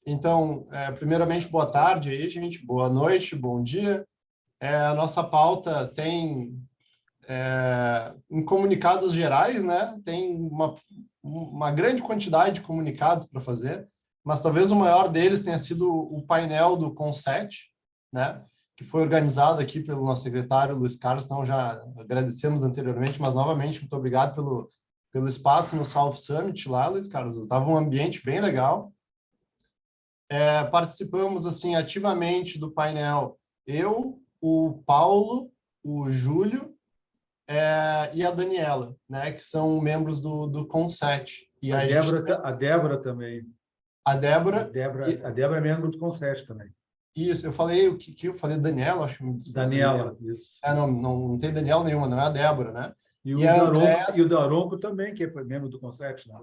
Então, primeiramente, boa tarde aí, gente, boa noite, bom dia. A nossa pauta tem, em comunicados gerais, né, tem uma grande quantidade de comunicados para fazer, mas talvez o maior deles tenha sido o painel do Conset, né, que foi organizado aqui pelo nosso secretário Luiz Carlos. Então já agradecemos anteriormente, mas novamente muito obrigado pelo espaço no South Summit lá, Luiz Carlos. Estava um ambiente bem legal. Participamos assim ativamente do painel eu, o Paulo, o Júlio e a Daniela, né, que são membros do Conset. E a gente Débora também. A Débora. A Débora é membro do Conset também. Isso, eu falei o que eu falei, Daniela, acho. Daniela, isso. Não tem Daniela nenhuma, não é a Débora, né? E o Daronco também, que é membro do Conset. Né?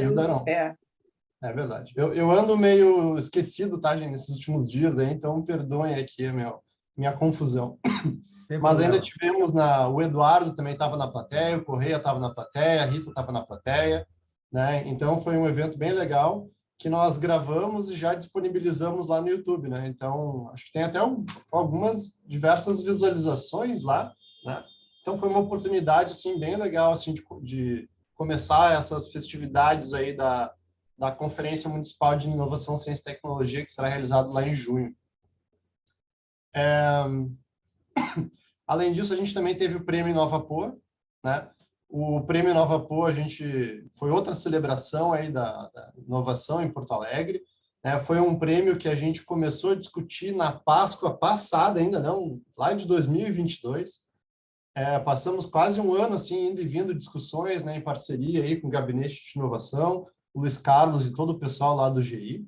E o Daronco. É verdade. Eu ando meio esquecido, tá, gente, nesses últimos dias aí, então perdoem aqui a minha confusão. Mas ainda tivemos o Eduardo também estava na plateia, o Correia estava na plateia, a Rita estava na plateia, né? Então foi um evento bem legal que nós gravamos e já disponibilizamos lá no YouTube, né? Então acho que tem até algumas diversas visualizações lá, né? Então foi uma oportunidade assim bem legal assim de começar essas festividades aí da Conferência Municipal de Inovação, Ciência e Tecnologia, que será realizado lá em junho. Além disso, a gente também teve o Prêmio Inovapoa, né? O Prêmio Inovapoa, foi outra celebração aí da inovação em Porto Alegre, né? Foi um prêmio que a gente começou a discutir na Páscoa passada, ainda não, lá de 2022. Passamos quase um ano assim, indo e vindo discussões, né, em parceria aí com o Gabinete de Inovação, o Luiz Carlos e todo o pessoal lá do GI.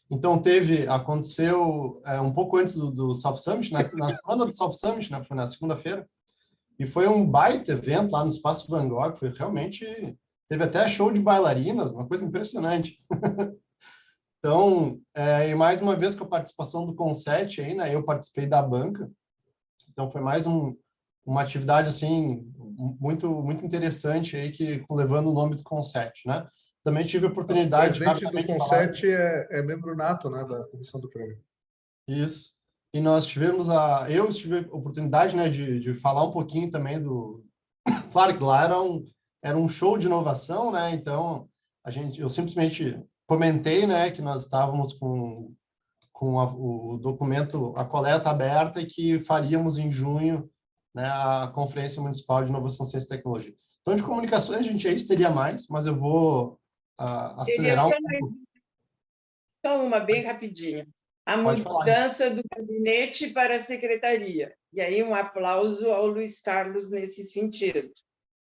Então, aconteceu um pouco antes do South Summit, na semana do South Summit, né, foi na segunda-feira, e foi um baita evento lá no Espaço Van Gogh, foi realmente, teve até show de bailarinas, uma coisa impressionante. Então, e mais uma vez com a participação do Conset aí, né, eu participei da banca, então foi mais uma atividade, assim, muito, muito interessante aí, levando o nome do Conset, né? Também tive a oportunidade... O presidente do Conset é membro nato, né, da comissão do prêmio. Isso. E nós eu tive a oportunidade, né, de falar um pouquinho também Claro que lá era um show de inovação, né? Então, eu simplesmente comentei, né, que nós estávamos com o documento, a coleta aberta, e que faríamos em junho, né, a Conferência Municipal de Inovação, Ciência e Tecnologia. Então, de comunicações, teria mais, mas eu vou acelerar um pouco. Só uma, bem rapidinho. A mudança do gabinete para a secretaria. E aí, um aplauso ao Luiz Carlos nesse sentido,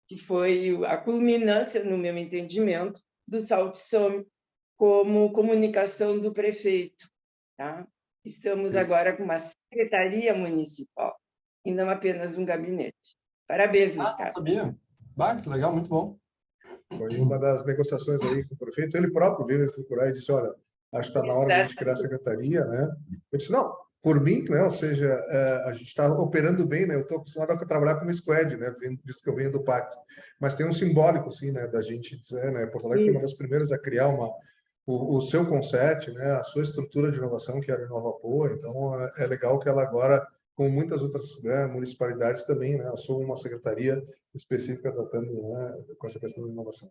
que foi a culminância, no meu entendimento, do South Summit como comunicação do prefeito. Tá? Estamos agora com uma secretaria municipal e não apenas um gabinete. Parabéns, Luiz Carlos. Sabia? Que legal, muito bom. Foi uma das negociações aí com o prefeito. Ele próprio veio me procurar e disse, olha, acho que está na hora de a gente criar a secretaria, né? Eu disse, não, por mim, né? Ou seja, a gente está operando bem, né? Eu estou acostumado a trabalhar como squad, né? Visto que eu venho do pacto. Mas tem um simbólico, assim, né? Da gente dizer, né? Porto Alegre foi uma das primeiras a criar o seu conceito, né? A sua estrutura de inovação, que era o Inovapoa. Então, é legal que ela agora, como muitas outras, né, municipalidades também, né? Assuma uma secretaria específica tratando, né, com essa questão da inovação.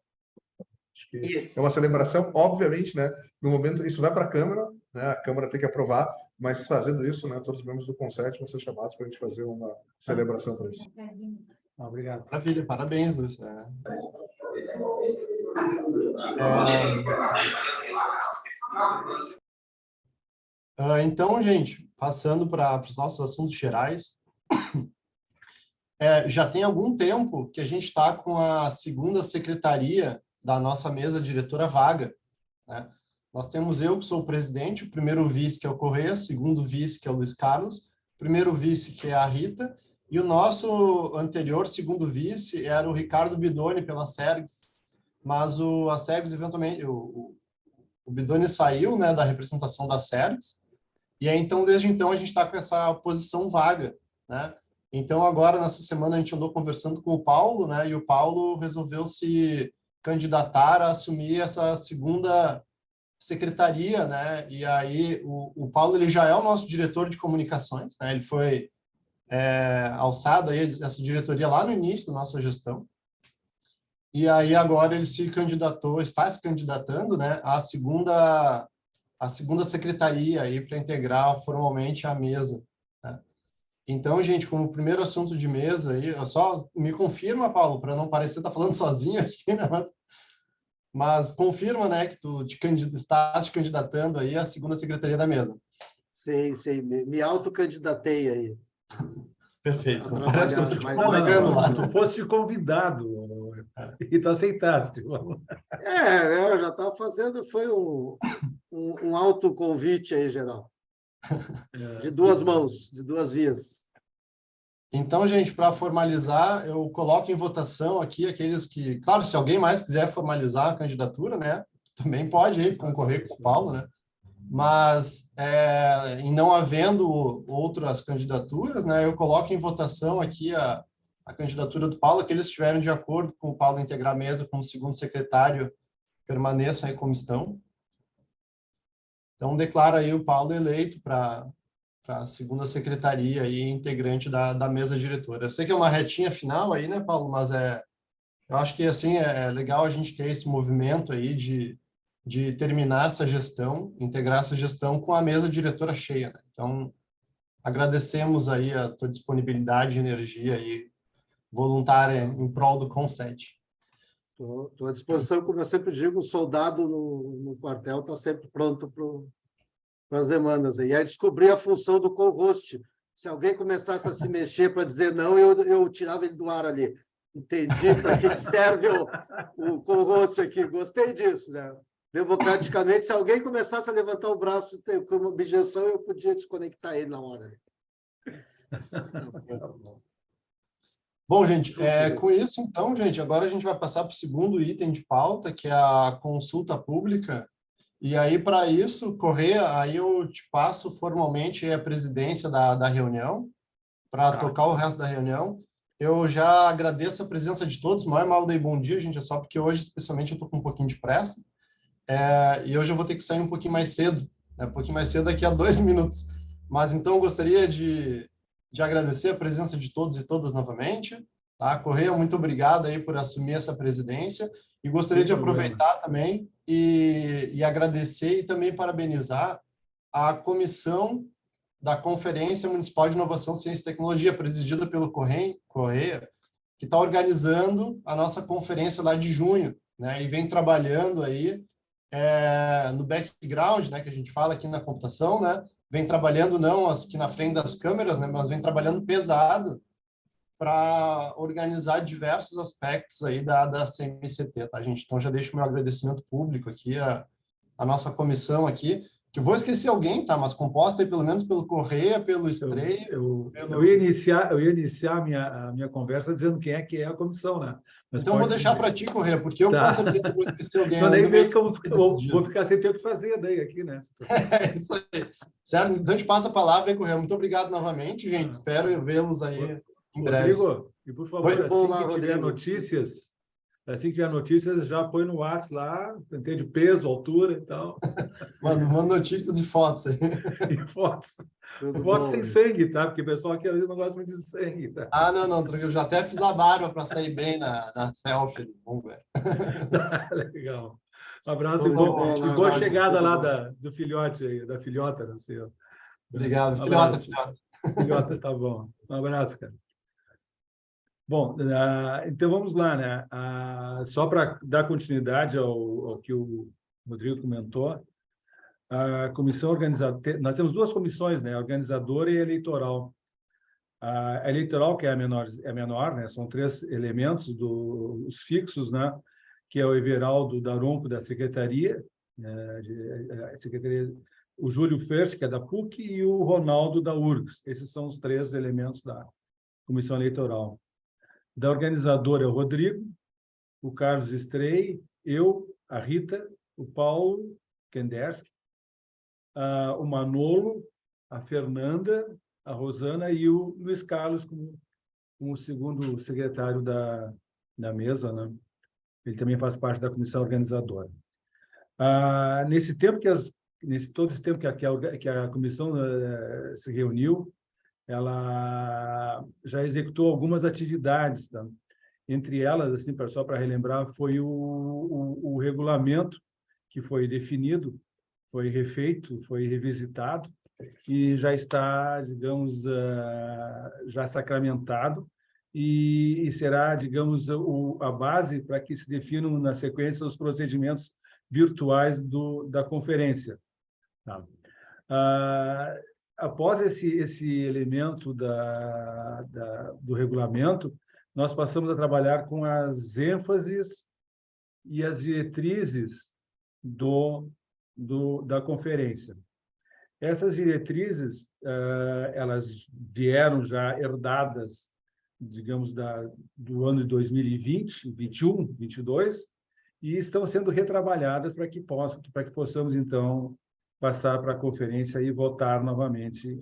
Acho que é uma celebração, obviamente, né? No momento, isso vai para a Câmara, né? A Câmara tem que aprovar, mas fazendo isso, né? Todos os membros do Conselho vão ser chamados para a gente fazer uma celebração para isso. Obrigado. Maravilha, parabéns, Luiz. Então, gente, passando para os nossos assuntos gerais, já tem algum tempo que a gente está com a segunda secretaria da nossa mesa diretora vaga, né? Nós temos eu, que sou o presidente, o primeiro vice, que é o Correia, o segundo vice, que é o Luiz Carlos, o primeiro vice, que é a Rita, e o nosso anterior segundo vice era o Ricardo Bidoni, pela Sergs, mas a Sergs, eventualmente, o Bidoni saiu, né, da representação da Sergs, e aí, então, desde então, a gente está com essa posição vaga, né? Então, agora, nessa semana, a gente andou conversando com o Paulo, né, e o Paulo resolveu se candidatar a assumir essa segunda secretaria, né? E aí o Paulo ele já é o nosso diretor de comunicações, né? Ele foi alçado aí essa diretoria lá no início da nossa gestão. E aí agora ele se candidatou, está se candidatando, né, à segunda secretaria aí para integrar formalmente a mesa, né? Então, gente, como primeiro assunto de mesa aí, só me confirma, Paulo, para não parecer estar falando sozinho aqui, né? Mas confirma, né, que tu estás te candidatando aí à segunda secretaria da mesa. Sim, me autocandidatei aí. Perfeito. A Não parece que eu estou te trabalhar convocando lá. Tu foste convidado e tu aceitaste. Eu já estava fazendo, foi um autoconvite aí, geral. De duas mãos, de duas vias. Então, gente, para formalizar, eu coloco em votação aqui aqueles que... Claro, se alguém mais quiser formalizar a candidatura, né, também pode aí concorrer com o Paulo, né? Mas, em não havendo outras candidaturas, né, eu coloco em votação aqui a candidatura do Paulo, aqueles que estiverem de acordo com o Paulo integrar a mesa como segundo secretário, permaneçam aí como estão. Então, declaro aí o Paulo eleito para a segunda secretaria e integrante da mesa diretora. Eu sei que é uma retinha final aí, né, Paulo? Mas eu acho que assim é legal a gente ter esse movimento aí de terminar essa gestão, integrar essa gestão com a mesa diretora cheia, né? Então, agradecemos aí a tua disponibilidade e energia aí voluntária em prol do CONSET. Estou à disposição, como eu sempre digo, o soldado no quartel está sempre pronto para as demandas. E aí descobri a função do co-host. Se alguém começasse a se mexer para dizer não, eu tirava ele do ar ali. Entendi para que serve o co-host aqui. Gostei disso, né? Democraticamente, se alguém começasse a levantar o braço com uma objeção, eu podia desconectar ele na hora. Bom, gente, com isso, então, gente, agora a gente vai passar para o segundo item de pauta, que é a consulta pública. E aí, para isso, Corrêa, aí eu te passo formalmente a presidência da reunião, para tocar o resto da reunião. Eu já agradeço a presença de todos. Mal dei bom dia, gente, é só porque hoje, especialmente, eu estou com um pouquinho de pressa. E hoje eu vou ter que sair um pouquinho mais cedo, né? Um pouquinho mais cedo, daqui a 2 minutos. Mas, então, eu gostaria de agradecer a presença de todos e todas novamente. Tá? Corrêa, muito obrigado aí por assumir essa presidência. E gostaria de aproveitar também e agradecer e também parabenizar a comissão da Conferência Municipal de Inovação, Ciência e Tecnologia, presidida pelo Corrêa, que está organizando a nossa conferência lá de junho, né? E vem trabalhando aí no background, né, que a gente fala aqui na computação, né? Vem trabalhando não aqui na frente das câmeras, né, mas vem trabalhando pesado para organizar diversos aspectos aí da CMCT, tá, gente? Então, já deixo o meu agradecimento público aqui à nossa comissão aqui, que eu vou esquecer alguém, tá? Mas composta aí pelo menos pelo Corrêa, pelo Estreio... Eu ia iniciar a minha conversa dizendo quem é a comissão, né? Mas então, vou deixar para ti, Corrêa, porque eu com certeza vou esquecer alguém. Então, daí mesmo que eu vou ficar sem ter o que fazer daí aqui, né? É isso aí. Certo? Então, a gente passa a palavra aí, Corrêa. Muito obrigado novamente, gente. Espero vê-los aí em breve. Rodrigo, e por favor, assim que tiver notícias, já põe no WhatsApp lá, entende peso, altura e tal. Manda notícias e fotos aí. E fotos. Fotos sem sangue, tá? Porque o pessoal aqui às vezes não gosta muito de sangue, tá? Ah, não, eu já até fiz a barba para sair bem na selfie. Vamos ver. Legal. Um abraço e boa chegada lá do filhote aí, da filhota, não sei. Obrigado. Filhota. Filhota, tá bom. Um abraço, cara. Bom, então vamos lá, né? Só para dar continuidade ao que o Rodrigo comentou, a comissão organizadora, nós temos duas comissões, né? Organizadora e eleitoral. A eleitoral, que é a menor, né? São 3 elementos os fixos, né? Que é o Everaldo Daronco, da Secretaria, o Júlio First, que é da PUC, e o Ronaldo, da URGS. Esses são os 3 elementos da comissão eleitoral. Da organizadora é o Rodrigo, o Carlos Estrei, eu, a Rita, o Paulo Kenderski, o Manolo, a Fernanda, a Rosana e o Luiz Carlos como o segundo secretário da mesa, né? Ele também faz parte da comissão organizadora. Todo esse tempo que a comissão se reuniu, ela já executou algumas atividades, tá? Entre elas, assim, só para relembrar, foi o regulamento que foi definido, foi refeito, foi revisitado e já está, digamos, já sacramentado e será, digamos, a base para que se definam na sequência os procedimentos virtuais da conferência. Tá? Após esse elemento do regulamento, nós passamos a trabalhar com as ênfases e as diretrizes da conferência. Essas diretrizes, elas vieram já herdadas, digamos, do ano de 2020, 21, 22, e estão sendo retrabalhadas para que possamos, então, passar para a conferência e votar novamente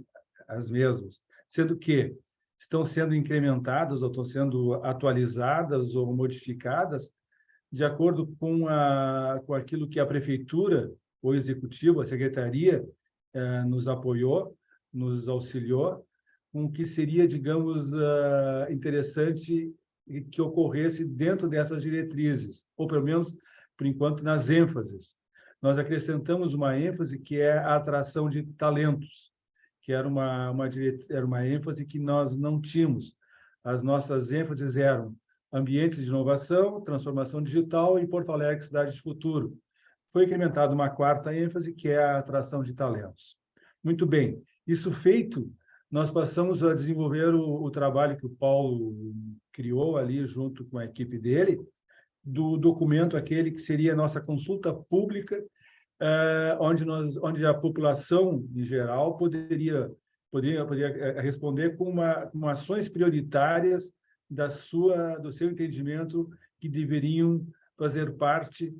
as mesmas, sendo que estão sendo incrementadas ou estão sendo atualizadas ou modificadas de acordo com aquilo que a prefeitura, o executivo, a secretaria, nos apoiou, nos auxiliou, com o que seria, digamos, interessante que ocorresse dentro dessas diretrizes, ou pelo menos, por enquanto, nas ênfases. Nós acrescentamos uma ênfase que é a atração de talentos, que era uma ênfase que nós não tínhamos. As nossas ênfases eram ambientes de inovação, transformação digital e Porto Alegre, cidade de futuro. Foi incrementada uma quarta ênfase, que é a atração de talentos. Muito bem. Isso feito, nós passamos a desenvolver o trabalho que o Paulo criou ali junto com a equipe dele, do documento aquele que seria a nossa consulta pública, onde a população, em geral, poderia responder com ações prioritárias do seu entendimento que deveriam fazer parte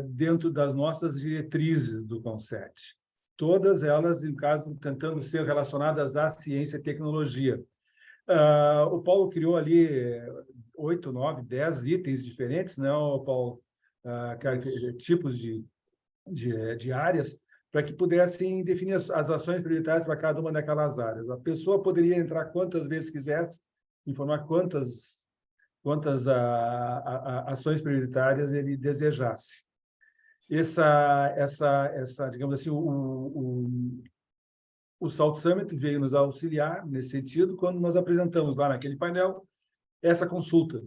dentro das nossas diretrizes do CONCET. Todas elas, em caso, tentando ser relacionadas à ciência e tecnologia. O Paulo criou ali 8, 9, 10 itens diferentes, né, Paulo? Tipos de áreas, para que pudessem definir as ações prioritárias para cada uma daquelas áreas. A pessoa poderia entrar quantas vezes quisesse, informar quantas ações prioritárias ele desejasse. Digamos assim, o Salt Summit veio nos auxiliar nesse sentido quando nós apresentamos lá naquele painel essa consulta,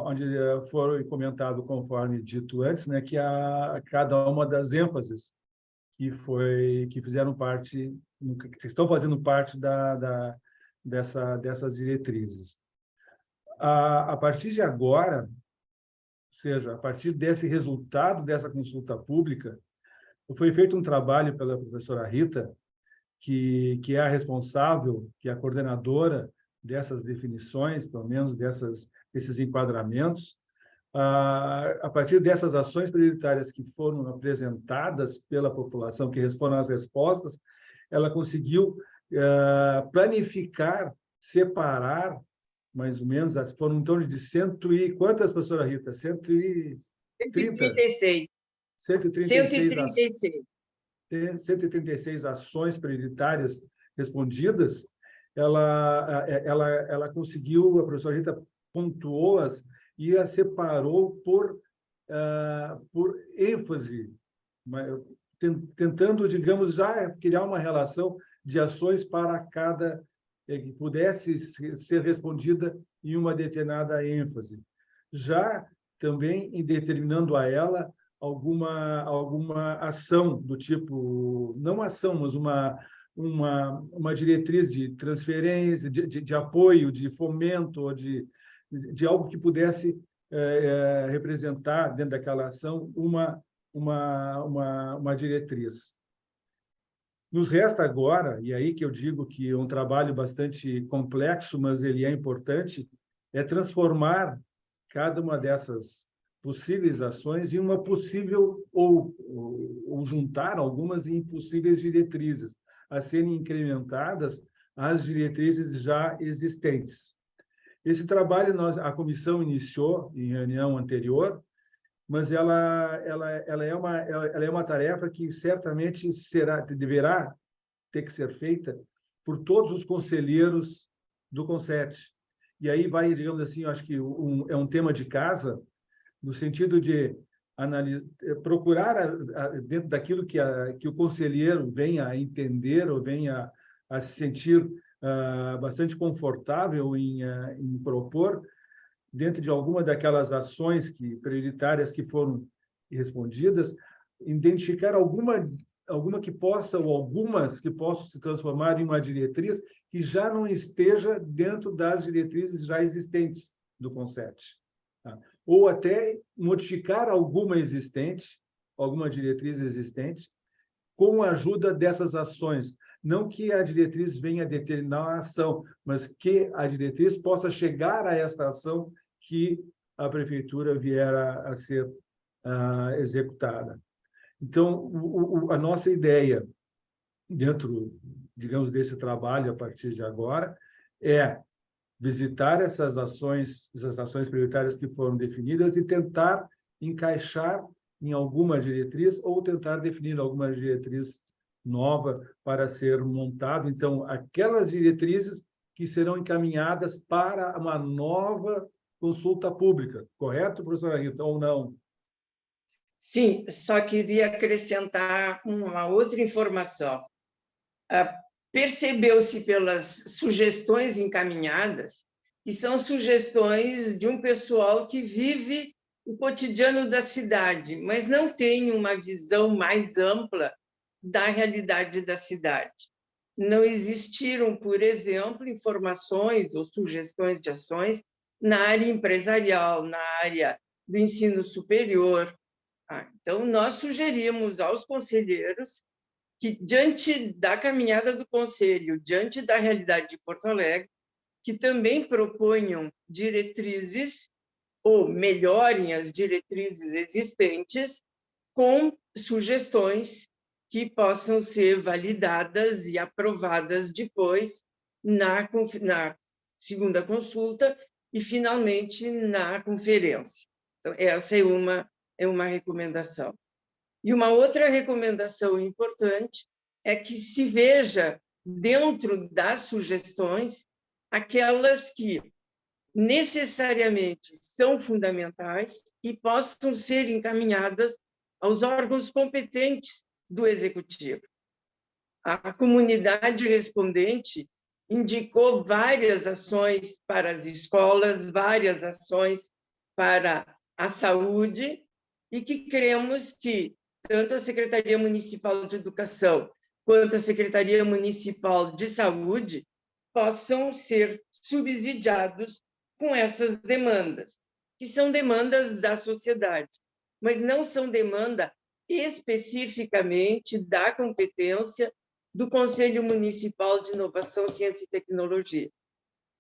onde foi comentado, conforme dito antes, né, que cada uma das ênfases que fizeram parte, que estão fazendo parte dessas diretrizes. A partir de agora, ou seja, a partir desse resultado dessa consulta pública, foi feito um trabalho pela professora Rita, que é a responsável, que é a coordenadora dessas definições, pelo menos desses enquadramentos. A partir dessas ações prioritárias que foram apresentadas pela população, que foram as respostas, ela conseguiu planificar, separar, mais ou menos, foram em torno de quantas, professora Rita? 136. 136 ações prioritárias respondidas. Ela conseguiu, a professora Rita pontuou-as e as separou por ênfase, tentando, digamos, já criar uma relação de ações para cada que pudesse ser respondida em uma determinada ênfase. Já também em determinando a ela alguma ação do tipo, não ação, mas uma diretriz de transferência, de apoio, de fomento, ou de algo que pudesse representar, dentro daquela ação, uma diretriz. Nos resta agora, e aí que eu digo que é um trabalho bastante complexo, mas ele é importante, é transformar cada uma dessas possíveis ações em uma possível, ou juntar algumas em possíveis diretrizes, a serem incrementadas às diretrizes já existentes. Esse trabalho a comissão iniciou em reunião anterior, mas ela é uma tarefa que certamente deverá ter que ser feita por todos os conselheiros do CONCET. E aí vai, digamos assim, eu acho que é um tema de casa, no sentido de procurar, dentro daquilo que o conselheiro venha a entender ou venha a se sentir bastante confortável em propor, dentro de alguma daquelas ações prioritárias que foram respondidas, identificar alguma que possa, ou algumas que possam se transformar em uma diretriz que já não esteja dentro das diretrizes já existentes do CONCET. Tá? Ou até modificar alguma diretriz existente, com a ajuda dessas ações. Não que a diretriz venha determinar a ação, mas que a diretriz possa chegar a esta ação que a prefeitura vier a ser executada. Então, a nossa ideia, dentro, digamos, desse trabalho a partir de agora, é visitar essas ações prioritárias que foram definidas e tentar encaixar em alguma diretriz ou tentar definir alguma diretriz nova para ser montado. Então, aquelas diretrizes que serão encaminhadas para uma nova consulta pública. Correto, professora Rita, ou não? Sim, só queria acrescentar uma outra informação. Percebeu-se pelas sugestões encaminhadas que são sugestões de um pessoal que vive o cotidiano da cidade, mas não tem uma visão mais ampla da realidade da cidade. Não existiram, por exemplo, informações ou sugestões de ações na área empresarial, na área do ensino superior. Então, nós sugerimos aos conselheiros que, diante da caminhada do Conselho, diante da realidade de Porto Alegre, que também proponham diretrizes ou melhorem as diretrizes existentes com sugestões que possam ser validadas e aprovadas depois na segunda consulta e, finalmente, na conferência. Então, essa é uma recomendação. E uma outra recomendação importante é que se veja, dentro das sugestões, aquelas que necessariamente são fundamentais e possam ser encaminhadas aos órgãos competentes do Executivo. A comunidade respondente indicou várias ações para as escolas, várias ações para a saúde, e que cremos que tanto a Secretaria Municipal de Educação quanto a Secretaria Municipal de Saúde possam ser subsidiados com essas demandas, que são demandas da sociedade, mas não são demanda especificamente da competência do Conselho Municipal de Inovação, Ciência e Tecnologia.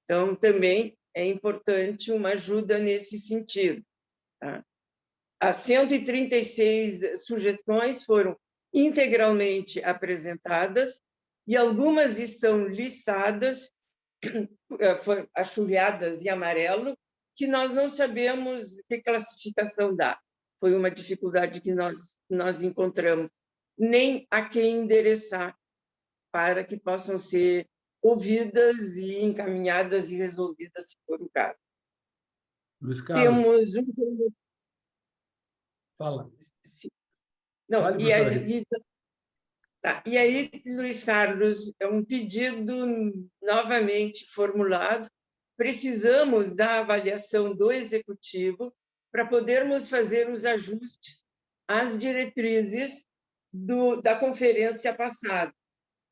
Então, também é importante uma ajuda nesse sentido. Tá? As 136 sugestões foram integralmente apresentadas e algumas estão listadas, achulhadas em amarelo, que nós não sabemos que classificação dá. Foi uma dificuldade que nós encontramos, nem a quem endereçar para que possam ser ouvidas e encaminhadas e resolvidas, se for o caso. Luiz Carlos. Temos Fala. Não, Fale, e aí, Luiz Carlos, é um pedido novamente formulado. Precisamos da avaliação do Executivo para podermos fazer os ajustes às diretrizes da conferência passada,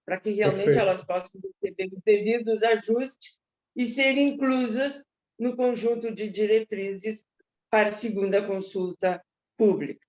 para que realmente Perfeito. elas possam receber os devidos ajustes e serem inclusas no conjunto de diretrizes para a segunda consulta pública.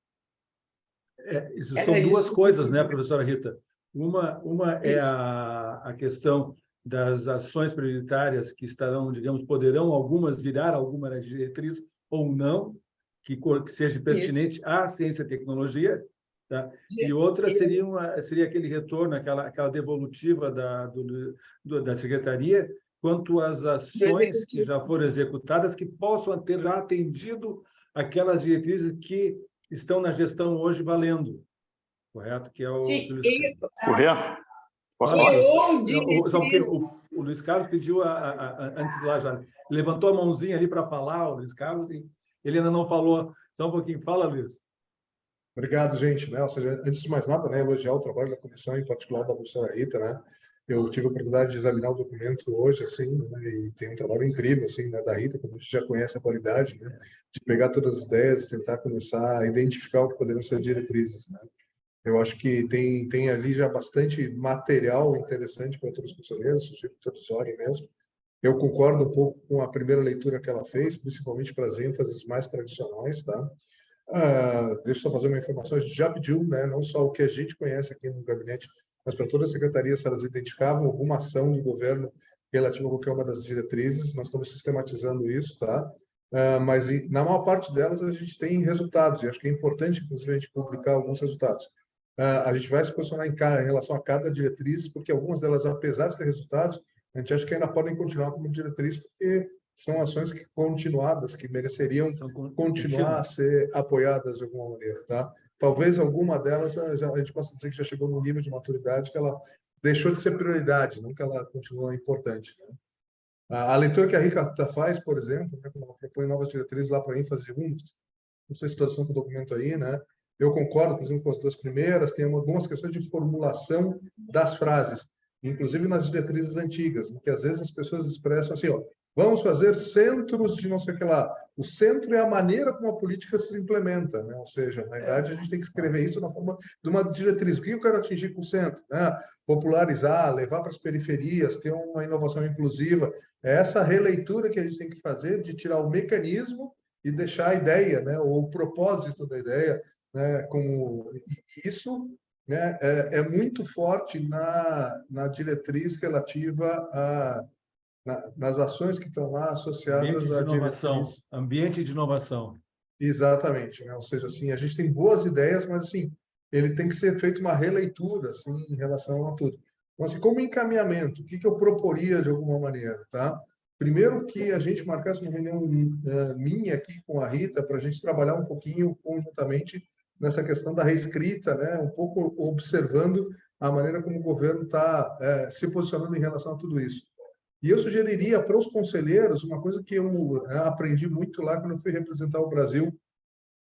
Isso são duas coisas, né, professora Rita? Uma é a questão das ações prioritárias que estarão, digamos, poderão algumas virar alguma diretriz ou não, que seja pertinente à ciência e tecnologia, tá? E outra seria aquele retorno, aquela devolutiva da secretaria, quanto às ações que já foram executadas que possam ter já atendido aquelas diretrizes que estão na gestão hoje valendo, correto? Que é o Sim, que o Luiz Carlos. Correto? Posso Fala, falar? só porque o Luiz Carlos pediu antes lá já, levantou a mãozinha ali para falar, o Luiz Carlos, e ele ainda não falou. Só um pouquinho. Fala, Luiz. Obrigado, gente. Né? Ou seja, antes de mais nada, né, elogiar o trabalho da comissão, em particular da professora Rita, né? Eu tive a oportunidade de examinar o documento hoje, assim, né, e tem um trabalho incrível, assim, né, da Rita, como a gente já conhece a qualidade, né, de pegar todas as ideias e tentar começar a identificar o que poderiam ser diretrizes, né. Eu acho que tem ali já bastante material interessante para todos os conselheiros, sugiro que todos olhem mesmo. Eu concordo um pouco com a primeira leitura que ela fez, principalmente para as ênfases mais tradicionais, tá? Deixa eu só fazer uma informação, a gente já pediu, né, não só o que a gente conhece aqui no gabinete, mas para toda a secretaria, se elas identificavam alguma ação do governo relativa a qualquer uma das diretrizes, nós estamos sistematizando isso, tá? Mas na maior parte delas a gente tem resultados, e acho que é importante, inclusive, a gente publicar alguns resultados. A gente vai se posicionar em relação a cada diretriz, porque algumas delas, apesar de ter resultados, a gente acha que ainda podem continuar como diretriz, porque são ações continuadas, que mereceriam continuar a ser apoiadas de alguma maneira, tá? Talvez alguma delas a gente possa dizer que já chegou no nível de maturidade que ela deixou de ser prioridade, não que ela continua importante, né? A leitura que a Rita faz, por exemplo, né, quando ela propõe novas diretrizes lá para ênfase 1, não sei se todos estão com o documento aí, né? Eu concordo, por exemplo, com as duas primeiras, tem algumas questões de formulação das frases, inclusive nas diretrizes antigas, em que às vezes as pessoas expressam assim, ó, vamos fazer centros de não sei o que lá. O centro é a maneira como a política se implementa, né? Ou seja, na verdade, a gente tem que escrever isso na forma de uma diretriz. O que eu quero atingir com o centro? Né? Popularizar, levar para as periferias, ter uma inovação inclusiva. É essa releitura que a gente tem que fazer de tirar o mecanismo e deixar a ideia, né? Ou o propósito da ideia, né? Como isso, né? É muito forte na diretriz relativa nas ações que estão lá associadas à diretriz. Ambiente de inovação. Exatamente, né? Ou seja, assim, a gente tem boas ideias, mas assim, ele tem que ser feito uma releitura, assim, em relação a tudo. Então, assim, como encaminhamento, o que eu proporia de alguma maneira, tá? Primeiro que a gente marcasse uma reunião minha aqui com a Rita para a gente trabalhar um pouquinho conjuntamente nessa questão da reescrita, né? Um pouco observando a maneira como o governo está se posicionando em relação a tudo isso. E eu sugeriria para os conselheiros uma coisa que eu aprendi muito lá quando eu fui representar o Brasil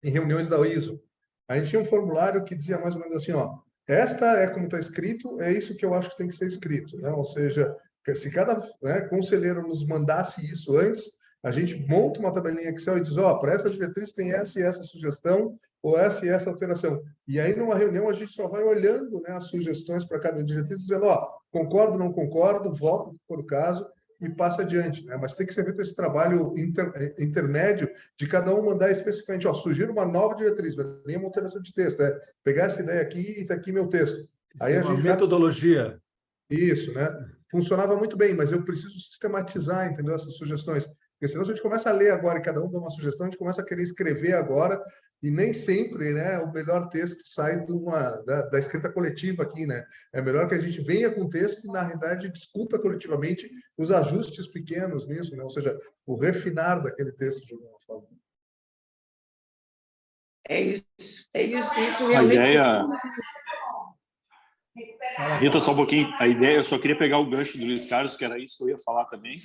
em reuniões da ISO. A gente tinha um formulário que dizia mais ou menos assim, ó, esta é como está escrito, é isso que eu acho que tem que ser escrito, né? Ou seja, se cada conselheiro nos mandasse isso antes, a gente monta uma tabelinha Excel e diz, ó, para essa diretriz tem essa e essa sugestão, ou essa e essa alteração. E aí, numa reunião, a gente só vai olhando, né, as sugestões para cada diretriz, dizendo, ó, concordo, não concordo, voto, se for o caso, e passa adiante, né? Mas tem que ser feito esse trabalho intermédio de cada um mandar especificamente, ó, sugiro uma nova diretriz, uma alteração de texto, né? Pegar essa ideia aqui e está aqui meu texto. Aí a gente metodologia. Isso, né? Funcionava muito bem, mas eu preciso sistematizar, entendeu? Essas sugestões. Porque senão a gente começa a ler agora e cada um dá uma sugestão, a gente começa a querer escrever agora e nem sempre, né, o melhor texto sai da escrita coletiva aqui, né? É melhor que a gente venha com o texto e, na realidade, discuta coletivamente os ajustes pequenos nisso, né? Ou seja, o refinar daquele texto de alguma forma. É isso A realmente. ideia... Rita, só um pouquinho. A ideia, eu só queria pegar o gancho do Luiz Carlos, que era isso que eu ia falar também.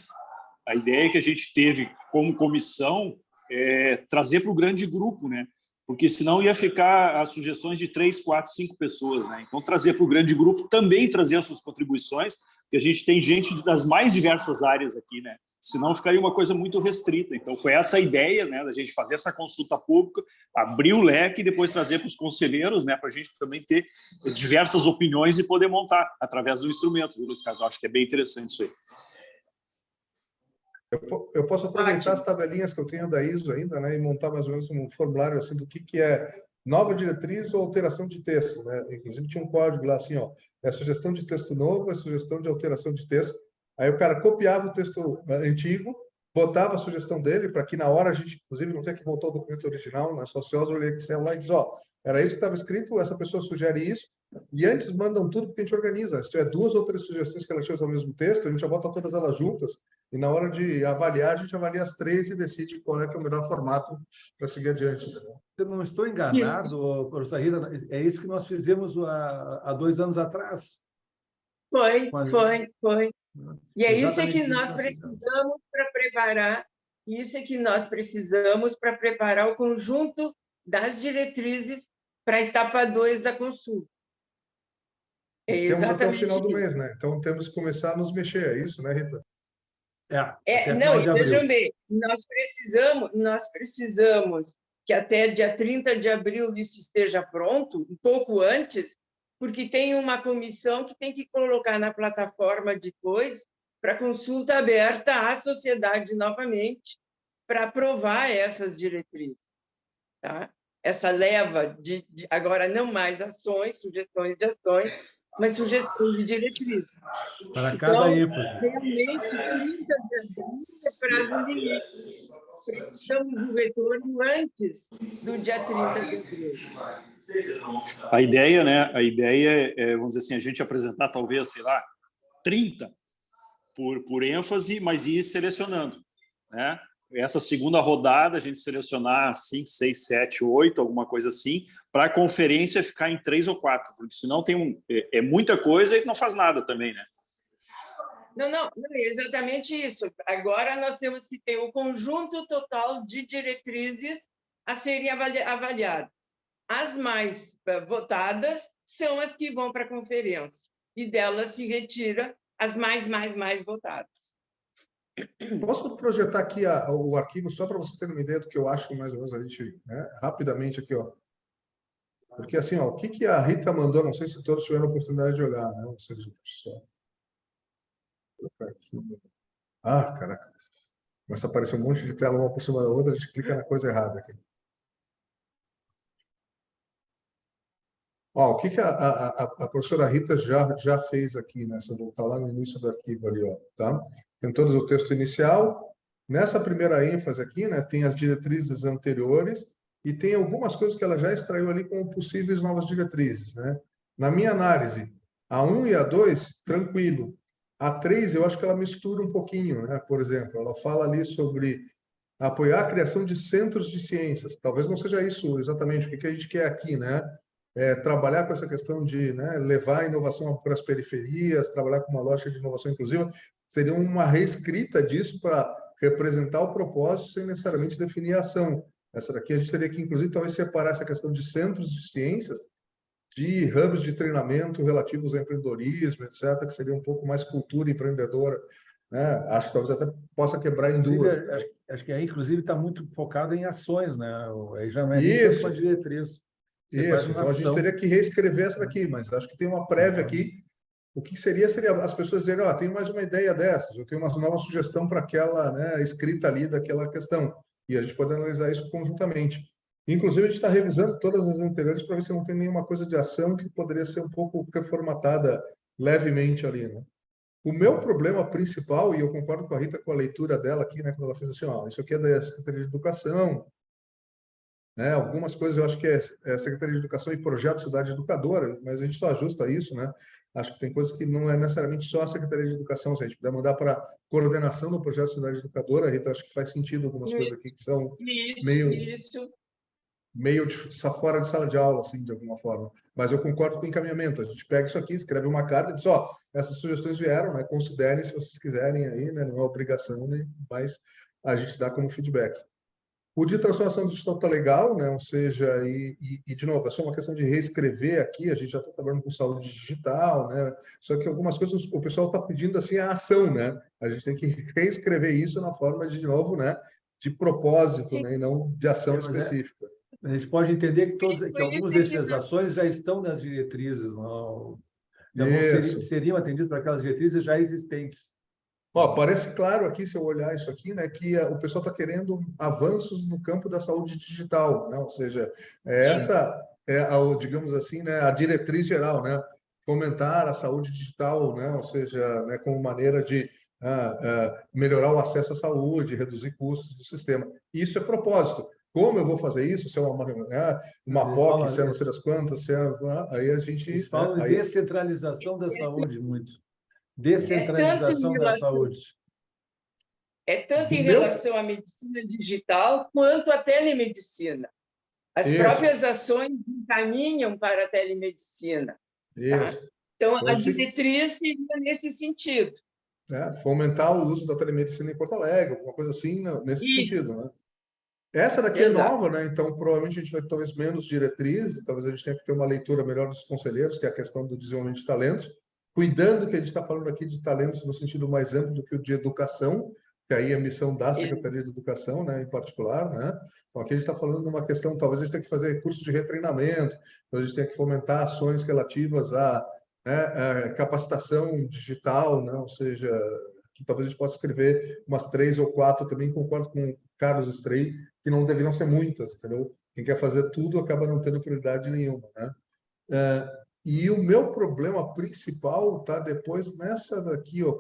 A ideia que a gente teve como comissão é trazer para o grande grupo, né? Porque senão ia ficar as sugestões de 3, 4, 5 pessoas, né? Então, trazer para o grande grupo, também trazer as suas contribuições, porque a gente tem gente das mais diversas áreas aqui, né? Senão ficaria uma coisa muito restrita. Então, foi essa a ideia, né, da gente fazer essa consulta pública, abrir o leque e depois trazer para os conselheiros, né, para a gente também ter diversas opiniões e poder montar através do instrumento, viu, Luiz Carlos? Eu acho que é bem interessante isso aí. Eu posso aproveitar as tabelinhas que eu tenho da ISO ainda, né, e montar mais ou menos um formulário assim do que é nova diretriz ou alteração de texto, né? Inclusive tinha um código lá assim, ó, é sugestão de texto novo, é sugestão de alteração de texto. Aí o cara copiava o texto antigo botava a sugestão dele para que na hora a gente, inclusive, não tenha que voltar ao documento original, na Sociose, olhei Excel lá e diz, ó, era isso que estava escrito, essa pessoa sugere isso, e antes mandam tudo porque a gente organiza. Se tiver 2 ou 3 sugestões relativas ao mesmo texto, a gente já bota todas elas juntas, e na hora de avaliar, a gente avalia as 3 e decide qual é que é o melhor formato para seguir adiante. Né? Se eu não estou enganado, professor Rita, é isso que nós fizemos há 2 anos atrás. Foi. E é isso Exatamente que nós precisamos para preparar, para preparar o conjunto das diretrizes para a etapa 2 da consulta. Temos até o final do mês, né? Então temos que começar a nos mexer, é isso, né, Rita? Não, e vejam bem, nós precisamos que até dia 30 de abril isso esteja pronto, um pouco antes, porque tem uma comissão que tem que colocar na plataforma depois para consulta aberta à sociedade novamente, para aprovar essas diretrizes. Tá? Essa leva agora não mais ações, sugestões de ações, mas sugestões de diretrizes. Para cada ênfase. Realmente, 30 de abril é prazo limite. Precisamos do retorno antes do dia 30 de abril. A ideia, né? A ideia é, vamos dizer assim, a gente apresentar talvez, sei lá, 30 por ênfase, mas ir selecionando, né? Essa segunda rodada, a gente selecionar 5, 6, 7, 8, alguma coisa assim, para a conferência ficar em 3 ou 4, porque senão é muita coisa e não faz nada também, né? Não, é exatamente isso. Agora nós temos que ter o conjunto total de diretrizes a serem avaliadas. As mais votadas são as que vão para a conferência, e delas se retira as mais votadas. Posso projetar aqui o arquivo só para você ter uma ideia do que eu acho, mais ou menos, a gente, né, rapidamente aqui, ó. Porque assim, ó, o que a Rita mandou, não sei se todos tiveram a oportunidade de olhar, né? Ou seja, só. Aqui. Ah, caraca. Começa a aparecer um monte de tela uma por cima da outra, a gente clica na coisa errada aqui. Ó, o que a professora Rita já fez aqui, né? Se eu voltar lá no início do arquivo ali, ó, tá? Tem todo o texto inicial. Nessa primeira ênfase aqui, né, tem as diretrizes anteriores e tem algumas coisas que ela já extraiu ali como possíveis novas diretrizes, né? Na minha análise, a 1 e a 2, tranquilo. A 3, eu acho que ela mistura um pouquinho, né? Por exemplo, ela fala ali sobre apoiar a criação de centros de ciências. Talvez não seja isso exatamente o que a gente quer aqui, né? Trabalhar com essa questão de, né, levar a inovação para as periferias, trabalhar com uma lógica de inovação inclusiva, seria uma reescrita disso para representar o propósito sem necessariamente definir a ação. Essa daqui a gente teria que, inclusive, talvez separar essa questão de centros de ciências de hubs de treinamento relativos ao empreendedorismo, etc., que seria um pouco mais cultura empreendedora. Né? Acho que talvez até possa quebrar em duas. Acho que aí, inclusive, está muito focado em ações, né? Aí já não é nem Isso. uma diretriz. Isso, então a gente teria que reescrever essa daqui, mas acho que tem uma prévia aqui. O que seria as pessoas dizerem, ó, tenho mais uma ideia dessas, eu tenho uma nova sugestão para aquela, né, escrita ali daquela questão. E a gente pode analisar isso conjuntamente. Inclusive, a gente está revisando todas as anteriores para ver se não tem nenhuma coisa de ação que poderia ser um pouco reformatada levemente ali, né? O meu problema principal, e eu concordo com a Rita com a leitura dela aqui, né, quando ela fez assim, ó, isso aqui é da Secretaria de Educação, né? Algumas coisas eu acho que é Secretaria de Educação e Projeto Cidade Educadora, mas a gente só ajusta isso, né? Acho que tem coisas que não é necessariamente só a Secretaria de Educação, se a gente puder mandar para coordenação do Projeto Cidade Educadora, Rita, acho que faz sentido algumas coisas aqui que são meio fora de sala de aula, assim, de alguma forma. Mas eu concordo com o encaminhamento. A gente pega isso aqui, escreve uma carta e diz, ó, essas sugestões vieram, né? Considerem se vocês quiserem aí, né? Não é obrigação, né? Mas a gente dá como feedback. O de transformação digital está legal, né? Ou seja, de novo, é só uma questão de reescrever aqui, a gente já está trabalhando com saúde digital, né? Só que algumas coisas o pessoal está pedindo assim a ação, né? A gente tem que reescrever isso na forma de novo, né? De propósito, né? E não de ação específica. A gente pode entender que algumas dessas ações já estão nas diretrizes, não seriam atendidas para aquelas diretrizes já existentes. Ó, parece claro aqui, se eu olhar isso aqui, né, que o pessoal está querendo avanços no campo da saúde digital, né? Ou seja, essa é, digamos assim, né, a diretriz geral, né? Fomentar a saúde digital, né? Ou seja, né, como maneira de melhorar o acesso à saúde, reduzir custos do sistema. Isso é propósito. Como eu vou fazer isso? Se é uma POC, se é não sei das quantas, aí a gente... Eles falam de descentralização da saúde muito. Descentralização da saúde. É tanto em relação à medicina digital quanto à telemedicina. As próprias ações encaminham para a telemedicina. Tá? Então, a diretriz seria nesse sentido. Fomentar o uso da telemedicina em Porto Alegre, alguma coisa assim, nesse sentido, né? Essa daqui é nova, né? Então, provavelmente a gente vai ter talvez menos diretrizes, talvez a gente tenha que ter uma leitura melhor dos conselheiros, que é a questão do desenvolvimento de talentos, cuidando que a gente está falando aqui de talentos no sentido mais amplo do que o de educação, que aí é a missão da Secretaria de Educação, né, em particular, né? Então, aqui a gente está falando de uma questão, talvez a gente tenha que fazer cursos de retreinamento, então a gente tem que fomentar ações relativas à capacitação digital, né? Ou seja, que talvez a gente possa escrever umas 3 ou 4, também concordo com o Carlos Estrei, que não deveriam ser muitas, entendeu? Quem quer fazer tudo acaba não tendo prioridade nenhuma, né? E o meu problema principal está depois nessa daqui, ó,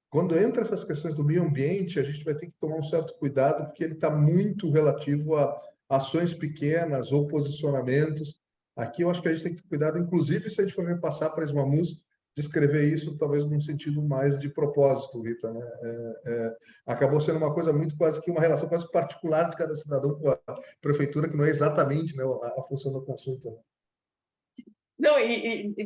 quando entra essas questões do meio ambiente, a gente vai ter que tomar um certo cuidado, porque ele está muito relativo a ações pequenas ou posicionamentos. Aqui eu acho que a gente tem que ter cuidado, inclusive se a gente for passar para a Esmamus, descrever isso talvez num sentido mais de propósito, Rita, né? Acabou sendo uma coisa muito quase que uma relação quase particular de cada cidadão com a prefeitura, que não é exatamente, né, a função da consulta. Né? Não,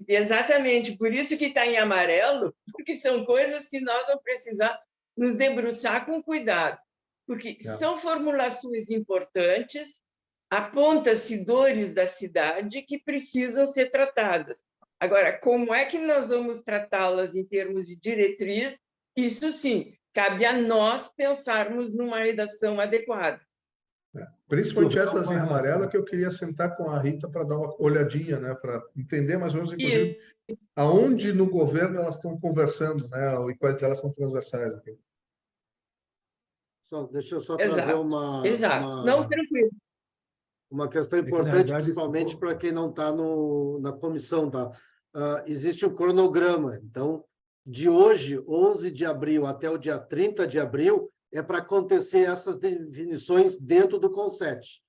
exatamente, por isso que está em amarelo, porque são coisas que nós vamos precisar nos debruçar com cuidado, porque são formulações importantes, aponta-se dores da cidade que precisam ser tratadas. Agora, como é que nós vamos tratá-las em termos de diretriz? Isso sim, cabe a nós pensarmos numa redação adequada. Principalmente essas em amarelo, que eu queria sentar com a Rita para dar uma olhadinha, né, para entender mais ou menos, inclusive, aonde no governo elas estão conversando, né, e quais delas são transversais. Aqui. Deixa eu só trazer uma Não, tranquilo. Uma questão importante, principalmente para quem não está na comissão, tá? Existe um cronograma. Então, de hoje, 11 de abril, até o dia 30 de abril, é para acontecer essas definições dentro do CONSET.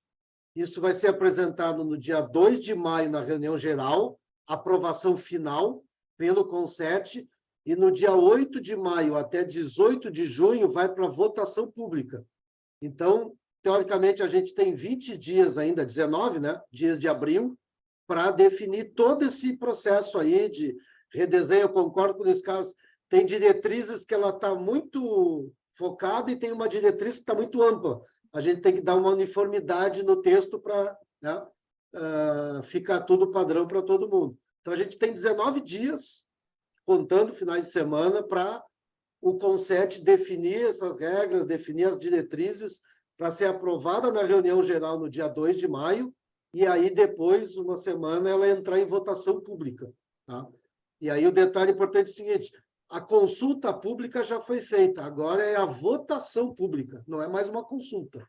Isso vai ser apresentado no dia 2 de maio, na reunião geral, aprovação final pelo CONSET, e no dia 8 de maio até 18 de junho vai para votação pública. Então, teoricamente, a gente tem 20 dias ainda, 19, né, dias de abril, para definir todo esse processo aí de redesenho. Eu concordo com o Luiz Carlos, tem diretrizes que ela está muito focada e tem uma diretriz que está muito ampla. A gente tem que dar uma uniformidade no texto para, né, ficar tudo padrão para todo mundo. Então, a gente tem 19 dias, contando finais de semana, para o CONSET definir essas regras, definir as diretrizes, para ser aprovada na reunião geral no dia 2 de maio, e aí depois, uma semana, ela entrar em votação pública. Tá? E aí o detalhe importante é o seguinte, a consulta pública já foi feita, agora é a votação pública, não é mais uma consulta.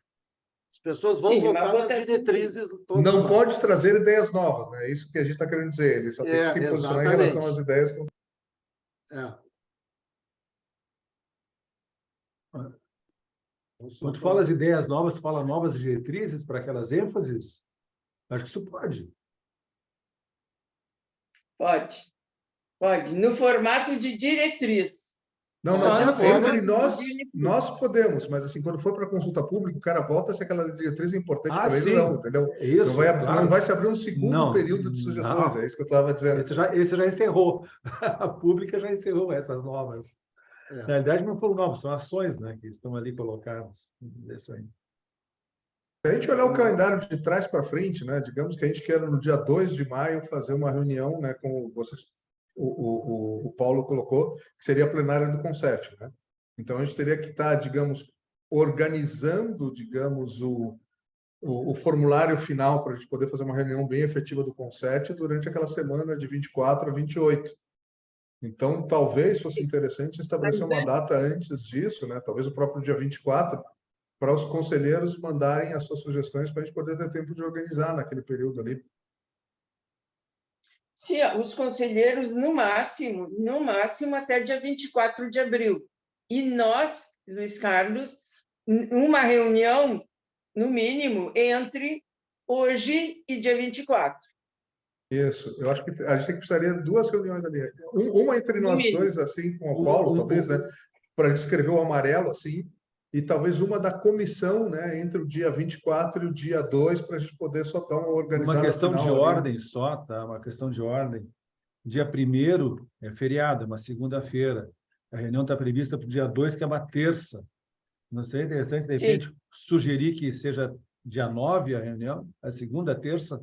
As pessoas vão votar nas diretrizes. Não pode trazer ideias novas, né? É isso que a gente está querendo dizer, ele só tem que se posicionar em relação às ideias. Quando tu fala as ideias novas, tu fala novas diretrizes para aquelas ênfases? Acho que isso pode. Pode, no formato de diretriz. Não, entre nós podemos, mas assim, quando for para consulta pública, o cara volta se aquela diretriz é importante para ele ou não, entendeu? Isso, não vai se abrir um segundo período de sugestões, é isso que eu estava dizendo. Esse já encerrou. A pública já encerrou essas novas. Na realidade, não foram novas, são ações, né, que estão ali colocadas. Isso aí. Se a gente olhar o calendário de trás para frente, né, digamos que a gente queira no dia 2 de maio fazer uma reunião, né, com vocês, o Paulo colocou, que seria a plenária do CONSET, né? Então a gente teria que estar, digamos, organizando, digamos, o formulário final para a gente poder fazer uma reunião bem efetiva do CONSET durante aquela semana de 24 a 28. Então, talvez fosse interessante estabelecer uma data antes disso, né? Talvez o próprio dia 24, para os conselheiros mandarem as suas sugestões para a gente poder ter tempo de organizar naquele período ali. Sim, os conselheiros, no máximo até dia 24 de abril. E nós, Luiz Carlos, uma reunião, no mínimo, entre hoje e dia 24. Isso, eu acho que a gente precisaria de 2 reuniões ali. Uma entre nós dois, assim, com o Paulo, talvez, né? Para escrever o amarelo, assim, e talvez uma da comissão, né? Entre o dia 24 e o dia 2, para a gente poder só dar uma organizada. Uma questão final de ali. ordem só, tá? Uma questão de ordem. Dia 1º é feriado, é uma segunda-feira. A reunião está prevista para o dia 2, que é uma terça. Não sei, é interessante, de repente, sugerir que seja dia 9 a reunião, a segunda, terça,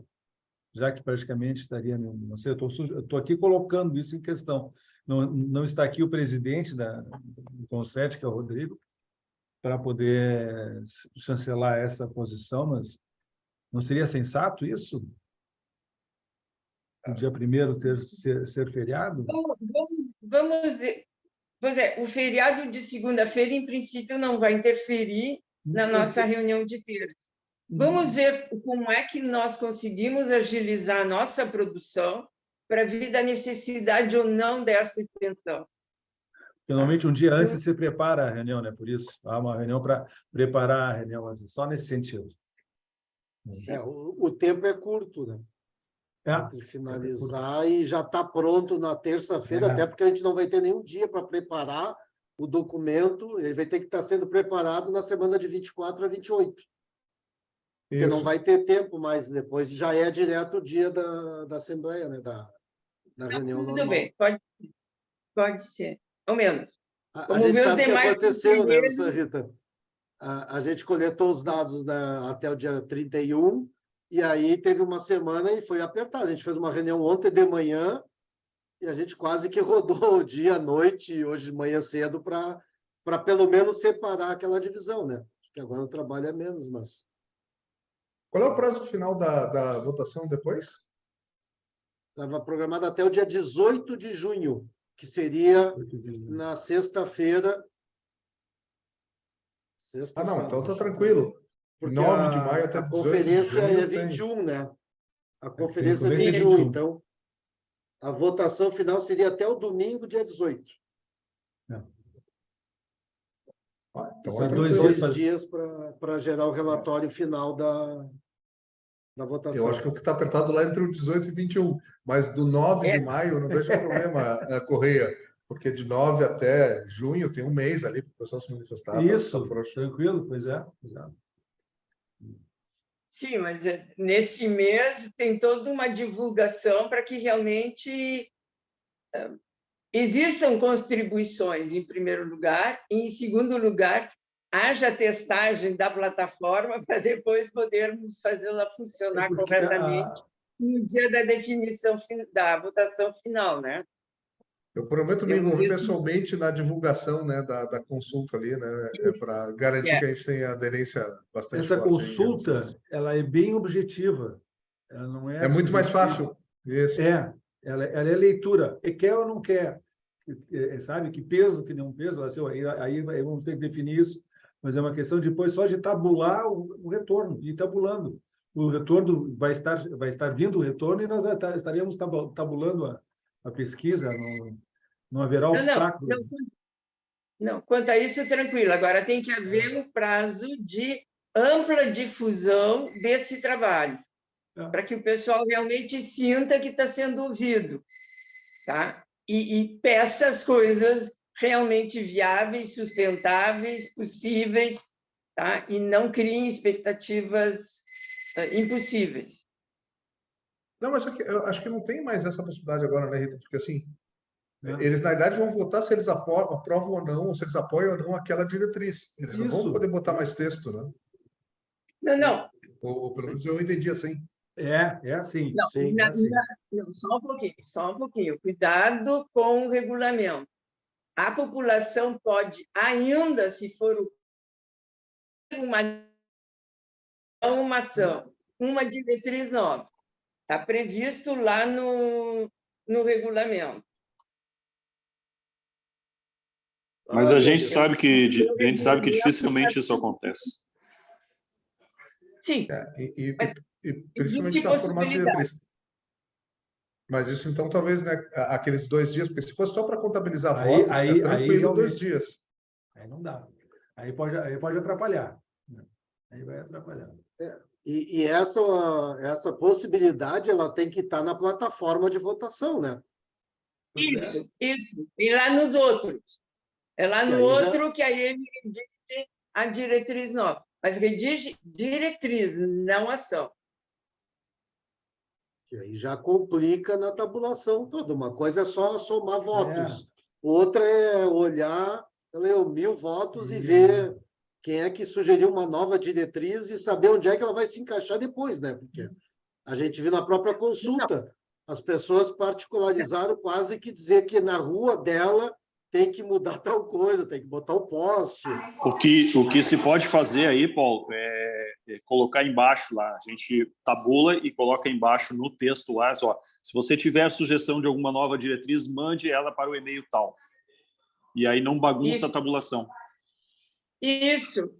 já que praticamente estaria, não sei, eu estou aqui colocando isso em questão. Não está aqui o presidente do Conset, que é o Rodrigo, para poder chancelar essa posição, mas não seria sensato isso? O dia 1º ser feriado? Vamos ver. Pois é, o feriado de segunda-feira, em princípio, não vai interferir na nossa reunião de terça. Vamos ver como é que nós conseguimos agilizar a nossa produção para ver da necessidade ou não dessa extensão. Normalmente, um dia antes se prepara a reunião, né? Por isso, há uma reunião para preparar a reunião, assim, só nesse sentido. O tempo é curto, né? Entre finalizar e já está pronto na terça-feira, até porque a gente não vai ter nenhum dia para preparar o documento, ele vai ter que estar sendo preparado na semana de 24 a 28. Porque não vai ter tempo mais depois, já é direto o dia da Assembleia, né? Da reunião normal. Tudo bem, pode ser, ao menos. A gente sabe o que aconteceu, né, Rita? A gente coletou os dados até o dia 31, e aí teve uma semana e foi apertado. A gente fez uma reunião ontem de manhã e a gente quase que rodou o dia, a noite e hoje de manhã cedo para pelo menos separar aquela divisão, né? Porque agora o trabalho é menos, mas... Qual é o prazo final da votação depois? Estava programado até o dia 18 de junho, que seria na sexta-feira. Não, então está tranquilo. Porque 9 de maio até 18 de junho. A conferência é 21, né? A conferência é 21, então a votação final seria até o domingo, dia 18. Então são é 2 dias para gerar o relatório final da votação. Eu acho que o que está apertado lá é entre o 18 e 21, mas do 9 de maio não vejo problema, Correia, porque de 9 até junho tem um mês ali para o pessoal se manifestar. Isso, tranquilo, pois é. Sim, mas nesse mês tem toda uma divulgação para que realmente existam contribuições, em primeiro lugar, e, em segundo lugar, haja testagem da plataforma para depois podermos fazê-la funcionar corretamente no dia da definição, da votação final, né? Eu prometo me envolver pessoalmente na divulgação, né, da consulta ali, né, para garantir que a gente tenha aderência bastante forte. Essa consulta, ela é bem objetiva. Ela não é muito mais fácil. Isso. Ela é leitura. E quer ou não quer? Sabe? Que peso, que não peso. Aí vamos ter que definir isso. Mas é uma questão depois só de tabular o retorno, de ir tabulando. O retorno vai estar vindo o retorno e nós estaremos tabulando a pesquisa, não haverá obstáculo. Não, quanto a isso, tranquilo. Agora tem que haver um prazo de ampla difusão desse trabalho, para que o pessoal realmente sinta que está sendo ouvido, tá? E peça as coisas realmente viáveis, sustentáveis, possíveis, tá? E não criem expectativas impossíveis. Não, mas eu acho que não tem mais essa possibilidade agora, né, Rita? Porque, assim, eles, na verdade, vão votar se eles aprovam ou não, ou se eles apoiam ou não aquela diretriz. Eles não vão poder botar mais texto, né? Não. Ou pelo menos eu entendi assim. É assim. Não, sim, não, só um pouquinho. Cuidado com o regulamento. A população pode, ainda se for uma ação, uma diretriz nova. Está previsto lá no regulamento. Mas a gente sabe que dificilmente isso acontece. Sim. E principalmente na formato de diretriz. Mas isso, então, talvez, né, aqueles 2 dias, porque se fosse só para contabilizar Aí- votos, aí- é tranquilo aí 2 realmente- dias. Aí não dá. Aí pode atrapalhar, né? Aí vai atrapalhar. E essa possibilidade ela tem que estar na plataforma de votação, né? Isso. E lá nos outros. É lá E no aí já- outro que aí ele redige a diretriz nova. Mas redige diretriz, não ação. E aí já complica na tabulação toda. Uma coisa é só somar votos, outra é olhar, sei lá, 1000 votos e ver quem é que sugeriu uma nova diretriz e saber onde é que ela vai se encaixar depois, né? Porque a gente viu na própria consulta, as pessoas particularizaram quase que dizer que na rua dela tem que mudar tal coisa, tem que botar o poste. O que se pode fazer aí, Paulo, é colocar embaixo lá. A gente tabula e coloca embaixo no texto lá, só, se você tiver sugestão de alguma nova diretriz, mande ela para o e-mail tal. E aí não bagunça a tabulação. Isso.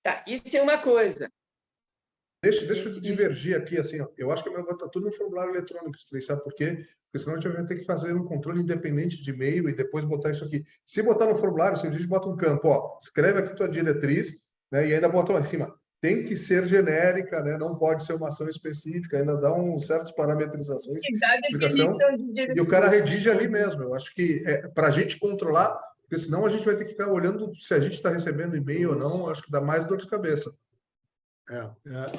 Tá, isso é uma coisa. Deixa eu Isso- divergir aqui, assim, ó. Eu acho que vai botar tudo no formulário eletrônico, sabe por quê? Porque senão a gente vai ter que fazer um controle independente de e-mail e depois botar isso aqui. Se botar no formulário, a gente bota um campo, ó, escreve aqui tua diretriz, né, e ainda bota lá em cima. Tem que ser genérica, né? Não pode ser uma ação específica, ainda dá certas parametrizações, Dá explicação, definição de e o diretriz. cara redige ali mesmo. Eu acho que para a gente controlar, porque senão a gente vai ter que ficar olhando se a gente está recebendo e-mail ou não, acho que dá mais dor de cabeça.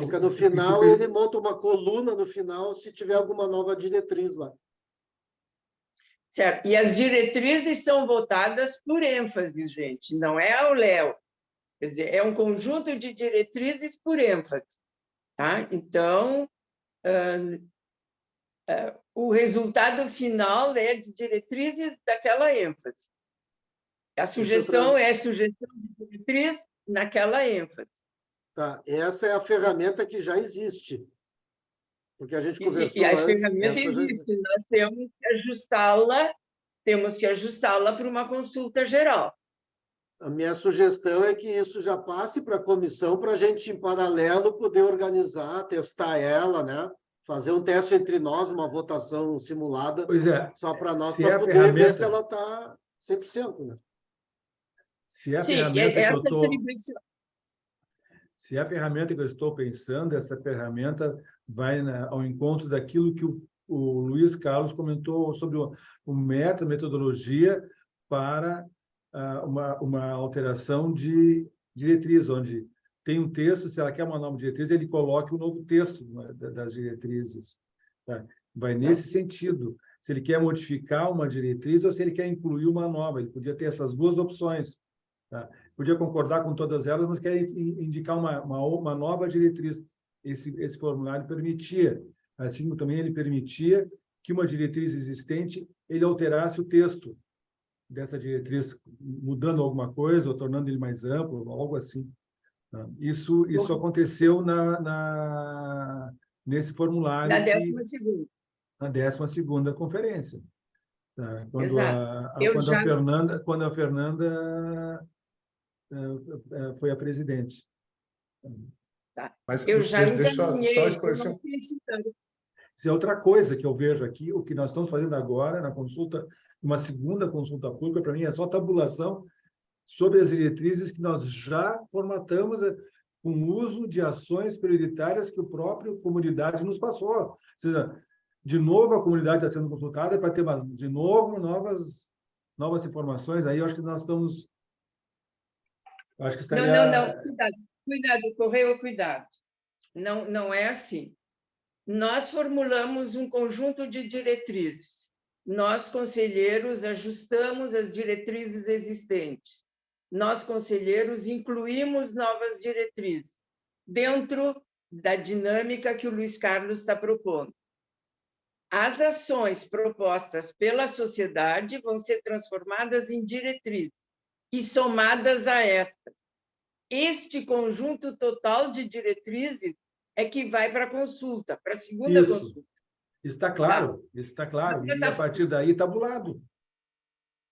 Fica no final, ele monta uma coluna no final se tiver alguma nova diretriz lá. Certo. E as diretrizes são votadas por ênfase, gente, não é ao léu. Quer dizer, é um conjunto de diretrizes por ênfase. Tá? Então, o resultado final é de diretrizes daquela ênfase. A sugestão é sugestão de diretriz naquela ênfase. Tá, essa é a ferramenta que já existe. Porque a gente conversou E a antes, ferramenta essa já existe, nós temos que ajustá-la para uma consulta geral. A minha sugestão é que isso já passe para a comissão para a gente, em paralelo, poder organizar, testar ela, né? Fazer um teste entre nós, uma votação simulada, Pois é. só para nós, Se para a poder ferramenta- ver se ela está 100%, né? Se a Sim, ferramenta que eu essa estou atribuição. Se a ferramenta que eu estou pensando, essa ferramenta vai ao encontro daquilo que o Luiz Carlos comentou sobre o método, metodologia para uma alteração de diretriz, onde tem um texto, se ela quer uma nova diretriz, ele coloca o novo texto das diretrizes. Tá? Vai nesse sentido. Se ele quer modificar uma diretriz ou se ele quer incluir uma nova, ele podia ter essas duas opções. Tá? Podia concordar com todas elas, mas quer indicar uma nova diretriz. Esse formulário permitia, assim como também ele permitia que uma diretriz existente ele alterasse o texto dessa diretriz, mudando alguma coisa ou tornando ele mais amplo, algo assim. Tá? Isso aconteceu nesse formulário Na 12ª. na 12ª conferência. Tá? Exato. Quando a Fernanda foi a presidente. Tá. Mas Eu já deixa só esclarecer. Isso é outra coisa que eu vejo aqui, o que nós estamos fazendo agora na consulta, uma segunda consulta pública, para mim é só tabulação sobre as diretrizes que nós já formatamos com uso de ações prioritárias que o próprio comunidade nos passou. Ou seja, de novo a comunidade está sendo consultada para ter de novo novas informações. Aí eu acho que nós estamos... Acho que estaria... Não. Cuidado, Correio, cuidado. Não é assim. Nós formulamos um conjunto de diretrizes. Nós, conselheiros, ajustamos as diretrizes existentes. Nós, conselheiros, incluímos novas diretrizes dentro da dinâmica que o Luiz Carlos está propondo. As ações propostas pela sociedade vão ser transformadas em diretrizes e somadas a estas. Este conjunto total de diretrizes é que vai para a consulta, para a segunda consulta. Está claro. E a partir daí, tabulado.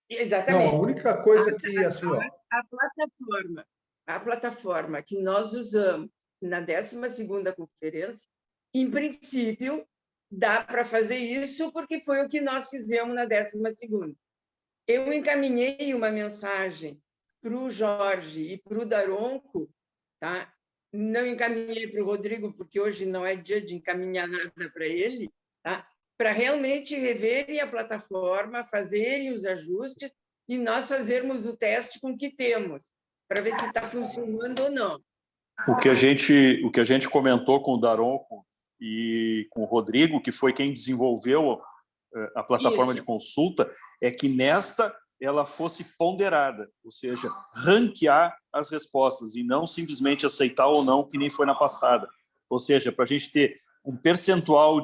Exatamente. Não, a única coisa que, assim, ó... A plataforma que nós usamos na 12ª conferência, em princípio, dá para fazer isso, porque foi o que nós fizemos na 12ª. Eu encaminhei uma mensagem para o Jorge e para o Daronco, tá? Não encaminhei para o Rodrigo, porque hoje não é dia de encaminhar nada para ele, tá? Para realmente reverem a plataforma, fazerem os ajustes e nós fazermos o teste com o que temos, para ver se está funcionando ou não. O que a gente comentou com o Daronco e com o Rodrigo, que foi quem desenvolveu a plataforma Isso. de consulta, é que nesta ela fosse ponderada, ou seja, ranquear as respostas e não simplesmente aceitar ou não, que nem foi na passada. Ou seja, para a gente ter um percentual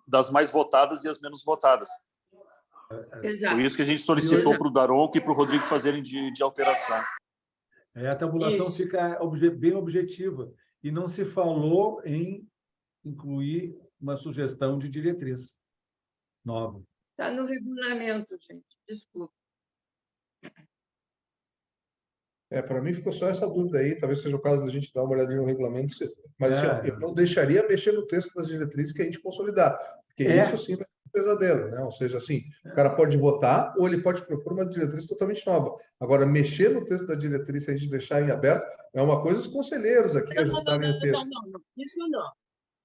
das mais votadas e as menos votadas. Exato. Foi isso que a gente solicitou para o Daronco e para o Rodrigo fazerem de alteração. A tabulação Isso. fica bem objetiva e não se falou em incluir uma sugestão de diretriz nova. Está no regulamento, gente. Desculpa. Para mim ficou só essa dúvida aí, talvez seja o caso da gente dar uma olhadinha no regulamento, mas assim, É. eu não deixaria mexer no texto das diretrizes que a gente consolidar, porque isso sim é um pesadelo, né? Ou seja, assim, o cara pode votar ou ele pode propor uma diretriz totalmente nova. Agora, mexer no texto da diretriz, se a gente deixar em aberto, é uma coisa os conselheiros aqui ajustarem o texto. Não, isso não.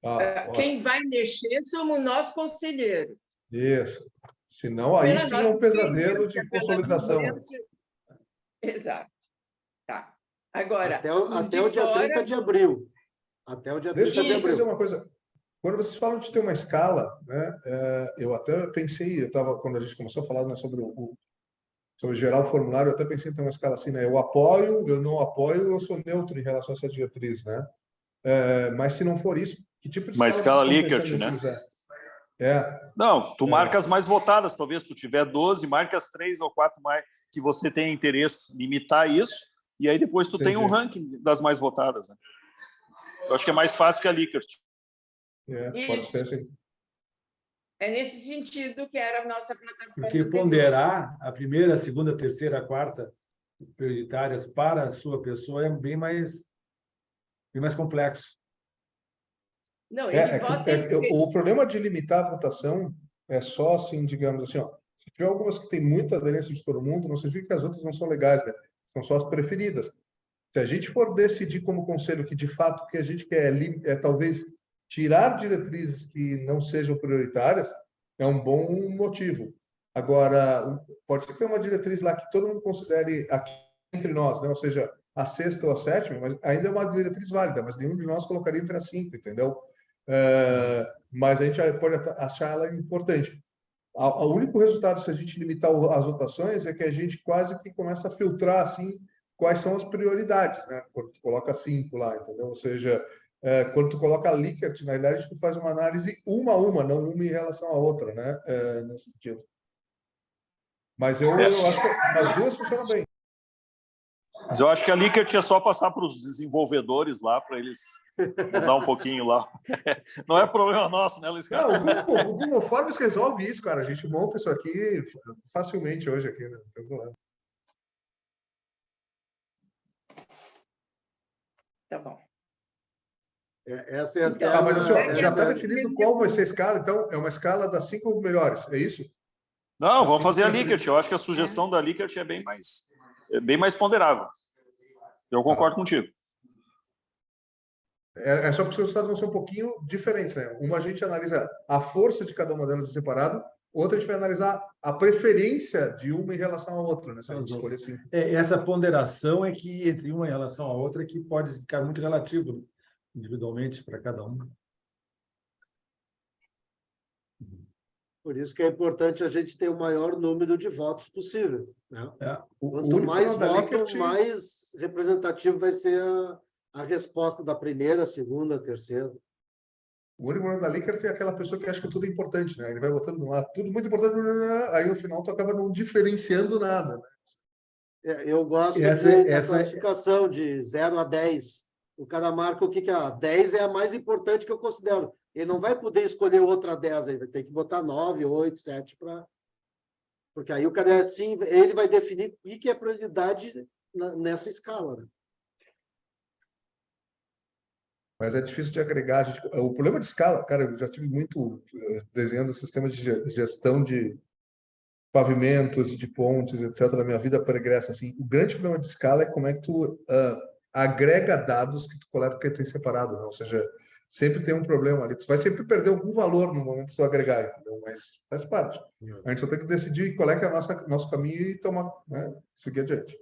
Ah, Quem vai mexer somos nós, conselheiros. isso. Senão, aí sim é um pesadelo de consolidação. Exato. Tá. Agora, Até o dia 30 de abril. Até o dia 30 Deixa de eu dizer abril. uma coisa. Quando vocês falam de ter uma escala, né, eu até pensei, quando a gente começou a falar, né, sobre gerar o formulário, eu até pensei em ter uma escala assim, né? Eu apoio, eu não apoio, eu sou neutro em relação a essa diretriz, né? Mas se não for isso, que tipo de Uma escala vocês estão Likert, pensando em né? utilizar? Não, tu marca as mais votadas, talvez tu tiver 12, marca as 3 ou 4 mais que você tenha interesse, limitar isso, e aí depois tu tem um ranking das mais votadas, né? Eu acho que é mais fácil que a Likert. Pode ser assim. É nesse sentido que era a nossa plataforma. Porque ponderar a primeira, a segunda, a terceira, a quarta prioritárias para a sua pessoa é bem mais complexo. Não, ele vota em três. O problema de limitar a votação é só assim, digamos assim, ó, se tiver algumas que têm muita aderência de todo mundo, não significa que as outras não são legais, né? São só as preferidas. Se a gente for decidir como conselho que, de fato, o que a gente quer é talvez tirar diretrizes que não sejam prioritárias, é um bom motivo. Agora, pode ser que tenha uma diretriz lá que todo mundo considere aqui entre nós, né? Ou seja, a sexta ou a sétima, mas ainda é uma diretriz válida, mas nenhum de nós colocaria entre as 5, entendeu? Mas a gente pode achar ela importante. O único resultado, se a gente limitar as votações, é que a gente quase que começa a filtrar assim quais são as prioridades, né? Quando tu coloca 5 lá, entendeu? Ou seja, quando tu coloca a Likert, na verdade, tu faz uma análise uma a uma, não uma em relação à outra, né? Nesse sentido. Mas eu acho que as duas funcionam bem. Mas eu acho que a Likert é só passar para os desenvolvedores lá, para eles mudar um pouquinho lá. Não é problema nosso, né, Luiz Carlos? Não, o Google Forms resolve isso, cara. A gente monta isso aqui facilmente hoje aqui, né? Não tem problema. Tá bom. Essa é até Então, mas assim, ó, já está essa- definido qual vai ser a escala, então é uma escala das 5 melhores, é isso? Não, vamos fazer a Likert. Eu acho que a sugestão da Likert é bem mais ponderável. Eu concordo contigo. É só porque os resultados vão ser um pouquinho diferentes, né? Uma a gente analisa a força de cada uma delas separado, outra a gente vai analisar a preferência de uma em relação à outra, né? Se a gente escolher assim. Essa ponderação é que entre uma em relação à outra que pode ficar muito relativo individualmente para cada um. Por isso que é importante a gente ter o maior número de votos possível, né? Quanto mais voto, mais representativo vai ser a resposta da primeira, segunda, terceira. O único problema da Likert é aquela pessoa que acha que tudo é importante, né? Ele vai botando lá, tudo muito importante, aí no final tu acaba não diferenciando nada, né? Eu gosto da classificação de 0 a 10. O cara marca o que é a 10 é a mais importante que eu considero. Ele não vai poder escolher outra 10, ele vai ter que botar 9, 8, 7 para... Porque aí o cara é assim, ele vai definir o que é prioridade nessa escala, né? mas é difícil de agregar. O problema de escala, cara, eu já tive muito desenhando sistemas de gestão de pavimentos, de pontes, etc., na minha vida pregressa. Assim, o grande problema de escala é como é que tu agrega dados que tu coleta que tem separado, né? Ou seja, sempre tem um problema ali. Tu vai sempre perder algum valor no momento de tu agregar, entendeu? Mas faz parte. A gente só tem que decidir qual é que é nosso caminho e tomar, né? Seguir adiante.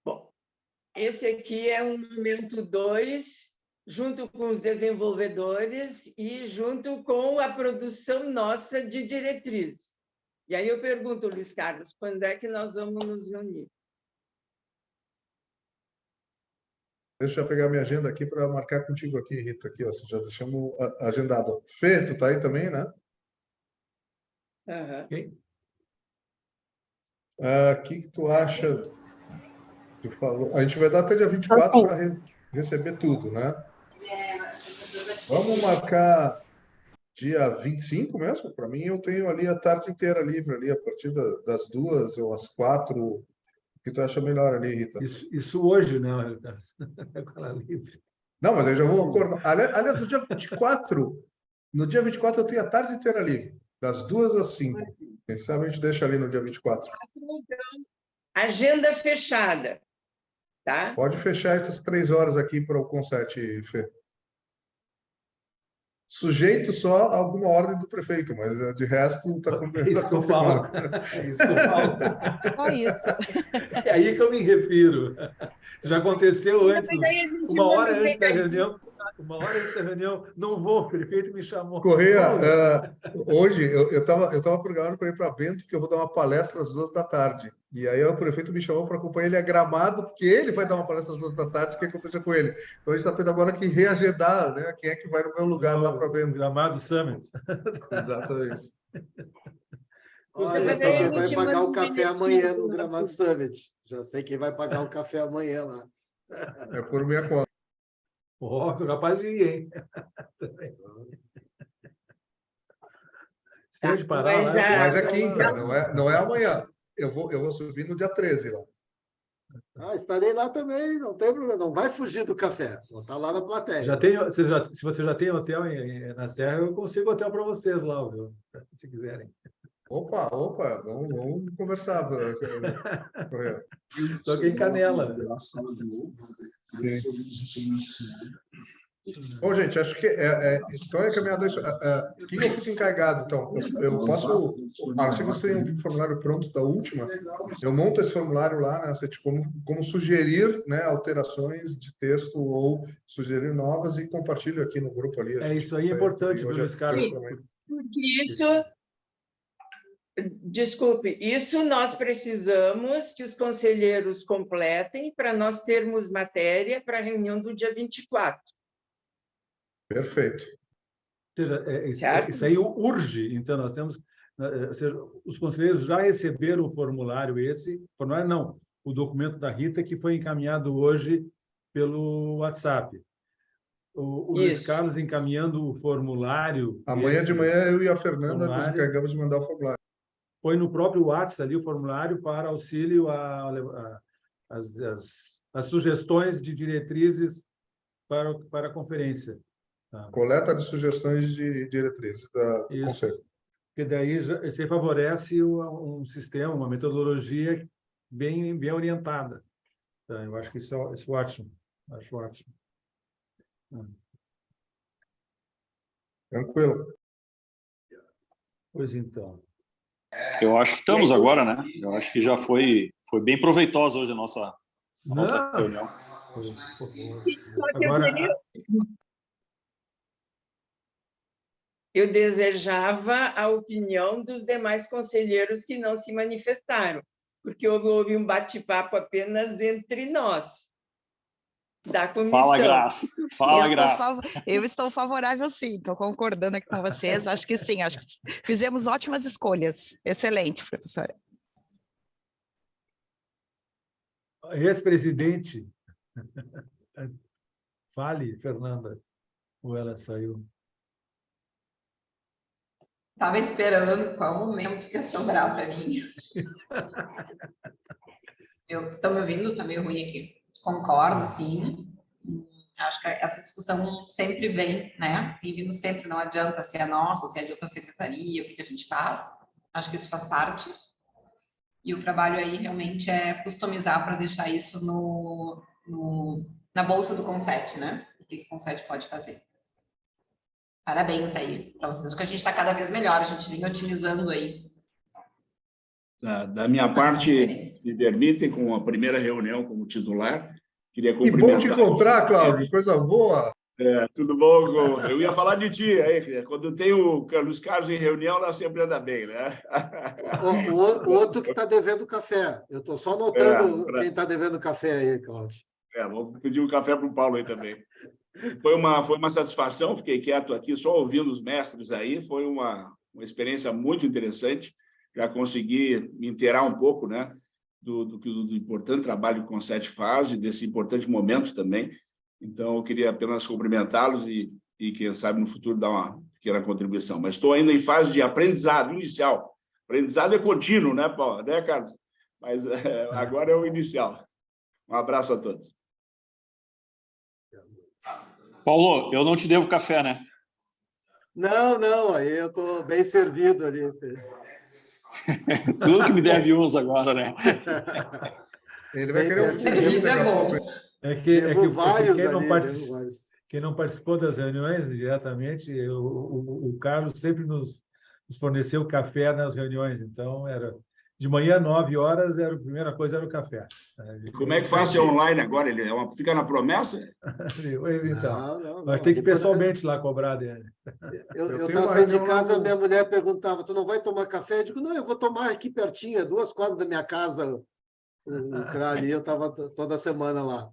Bom, esse aqui é um momento 2, junto com os desenvolvedores e junto com a produção nossa de diretrizes. E aí eu pergunto, Luiz Carlos, quando é que nós vamos nos reunir? Deixa eu pegar minha agenda aqui para marcar contigo aqui, Rita, aqui, ó, já deixamos agendado. Fê, tu tá aí também, né? Ok? O que tu acha? Tu falou, a gente vai dar até dia 24 para receber tudo, né? Vamos marcar dia 25 mesmo? Para mim, eu tenho ali a tarde inteira livre, ali, a partir das 2 ou às 4. O que tu acha melhor ali, Rita? Isso hoje, né, Carlos? Com ela livre. Não, mas eu já vou acordar. Aliás, no dia 24, eu tenho a tarde inteira livre, das 2 às 5. Quem sabe a gente deixa ali no dia 24. Agenda fechada, tá? Pode fechar essas 3 horas aqui para o Conset, Fê. Sujeito só a alguma ordem do prefeito, mas de resto está É isso que eu falo. É isso que eu falo. Só isso. É aí que eu me refiro. Isso já aconteceu antes, Mas aí a gente uma hora manda um antes da recadinho. reunião, não vou, o prefeito me chamou. Correia, hoje eu tava programado para ir para Bento, porque eu vou dar uma palestra às 2 da tarde. E aí o prefeito me chamou para acompanhar ele a Gramado, porque ele vai dar uma palestra às 2 da tarde, o que aconteceu com ele? Então a gente está tendo agora que reagendar, né? Quem é que vai no meu lugar lá para Bento? Gramado Summit. Exatamente. Olha, Mas só aí a quem vai gente pagar manda o um café bilhetinho amanhã pro no nosso- Gramado Summit. Já sei quem vai pagar o café amanhã lá. É por minha conta. Oh, sou capaz de ir, hein? Se de parar mas lá, Mas é quinta, não é amanhã. Eu vou subir no dia 13 lá. Estarei lá também, não tem problema. Não vai fugir do café. Vou estar lá na plateia. se você já tem hotel na Serra, eu consigo hotel para vocês lá, viu? Se quiserem. Opa, vamos conversar. Correia. Só que em Canela. Bom, gente, acho que então é caminhado isso. Quem eu fico encarregado? Então, eu posso, se você tem um formulário pronto da última, eu monto esse formulário lá, né, como sugerir, né, alterações de texto ou sugerir novas e compartilho aqui no grupo ali. Isso aí é importante, viu, Luiz Carlos? Sim, porque isso... Desculpe, isso nós precisamos que os conselheiros completem para nós termos matéria para a reunião do dia 24. Perfeito. Ou seja, isso aí urge. Então, nós temos... Ou seja, os conselheiros já receberam o formulário o documento da Rita, que foi encaminhado hoje pelo WhatsApp. O Luiz Carlos encaminhando o formulário... Amanhã de manhã eu e a Fernanda nos encarregamos de mandar o formulário. Põe no próprio WhatsApp ali o formulário para auxílio as sugestões de diretrizes para a conferência. Tá? Coleta de sugestões de diretrizes do Conselho. Porque daí você favorece um sistema, uma metodologia bem orientada. Tá? Eu acho que isso é ótimo. Acho ótimo. Tranquilo. Pois então. Eu acho que estamos agora, né? Eu acho que já foi bem proveitosa hoje a nossa reunião. Só que eu desejava a opinião dos demais conselheiros que não se manifestaram, porque houve um bate-papo apenas entre nós, da comissão. Fala, Graça. Fala, Graça. Eu estou favorável, sim. Estou concordando aqui com vocês. Acho que sim. Acho que fizemos ótimas escolhas. Excelente, professora. Ex-presidente. Fale, Fernanda. Ou ela saiu? Estava esperando qual momento que ia sobrar para mim. Estão me ouvindo? Está meio ruim aqui. Concordo, sim. Acho que essa discussão sempre vem, né? E vindo sempre, não adianta se é nosso, se é de outra secretaria, o que a gente faz. Acho que isso faz parte. E o trabalho aí realmente é customizar para deixar isso na bolsa do Conset, né? O que o Conset pode fazer. Parabéns aí para vocês, porque a gente está cada vez melhor, a gente vem otimizando aí. Da minha parte, me permitem, com a primeira reunião como titular, queria Que bom te cumprimentar. encontrar, Cláudio, coisa boa. Tudo bom? Eu ia falar de ti aí, quando tem o Luiz Carlos em reunião, ela sempre anda bem, né? O outro que está devendo café. Eu estou só notando quem está devendo café aí, Cláudio. Vou pedir um café para o Paulo aí também. Foi uma satisfação, fiquei quieto aqui, só ouvindo os mestres aí, foi uma experiência muito interessante, já consegui me inteirar um pouco, né, do importante trabalho que o Conset faz e desse importante momento também. Então, eu queria apenas cumprimentá-los e quem sabe, no futuro, dar uma pequena contribuição. Mas estou ainda em fase de aprendizado inicial. Aprendizado é contínuo, né, Paulo? Né, Carlos? Mas agora é o inicial. Um abraço a todos. Paulo, eu não te devo café, né? Não, aí eu estou bem servido ali. Tudo que me deve uns agora, né? Ele vai querer um fundinho Serviço daqui é a bom. pouco. Quem não participou das reuniões diretamente, o Carlos sempre nos forneceu café nas reuniões. Então, era de manhã, 9 horas, a primeira coisa era o café. Como é que faz ser online agora? Ele fica na promessa? Pois então. Não, Mas tem que ir pessoalmente lá cobrar dele. Eu estava saindo de casa, minha mulher perguntava, tu não vai tomar café? Eu digo, não, eu vou tomar aqui pertinho, é 2 quadras da minha casa, o Crali, eu estava toda semana lá.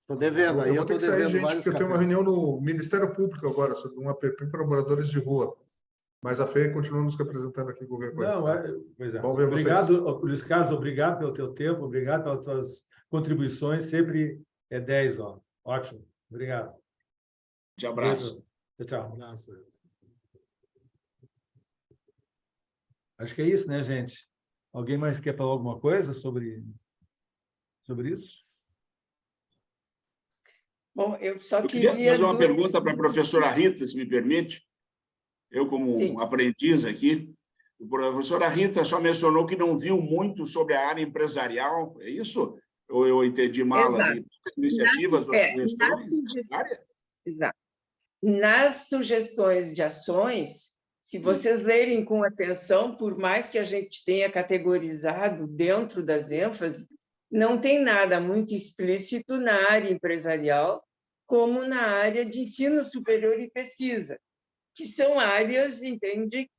Estou devendo, aí eu estou devendo gente, vários porque eu tenho uma cafés. reunião no Ministério Público agora, sobre um app para moradores de rua. Mas a FEI continua nos representando aqui qualquer coisa. Não, tá? pois é. Vamos ver Obrigado, Luiz Carlos, obrigado pelo teu tempo, obrigado pelas tuas contribuições, sempre é 10, ó. Ótimo, obrigado. Te abraço. Tchau. Acho que é isso, né, gente? Alguém mais quer falar alguma coisa sobre isso? Bom, eu só Eu queria queria fazer uma pergunta para a professora Rita, se me permite. Eu, como Sim. aprendiz aqui, a professora Rita só mencionou que não viu muito sobre a área empresarial, é isso? Ou eu entendi mal? Exato. Iniciativas ou Exato. Nas sugestões de ações, se vocês lerem com atenção, por mais que a gente tenha categorizado dentro das ênfases, não tem nada muito explícito na área empresarial, como na área de ensino superior e pesquisa, que são áreas, entende,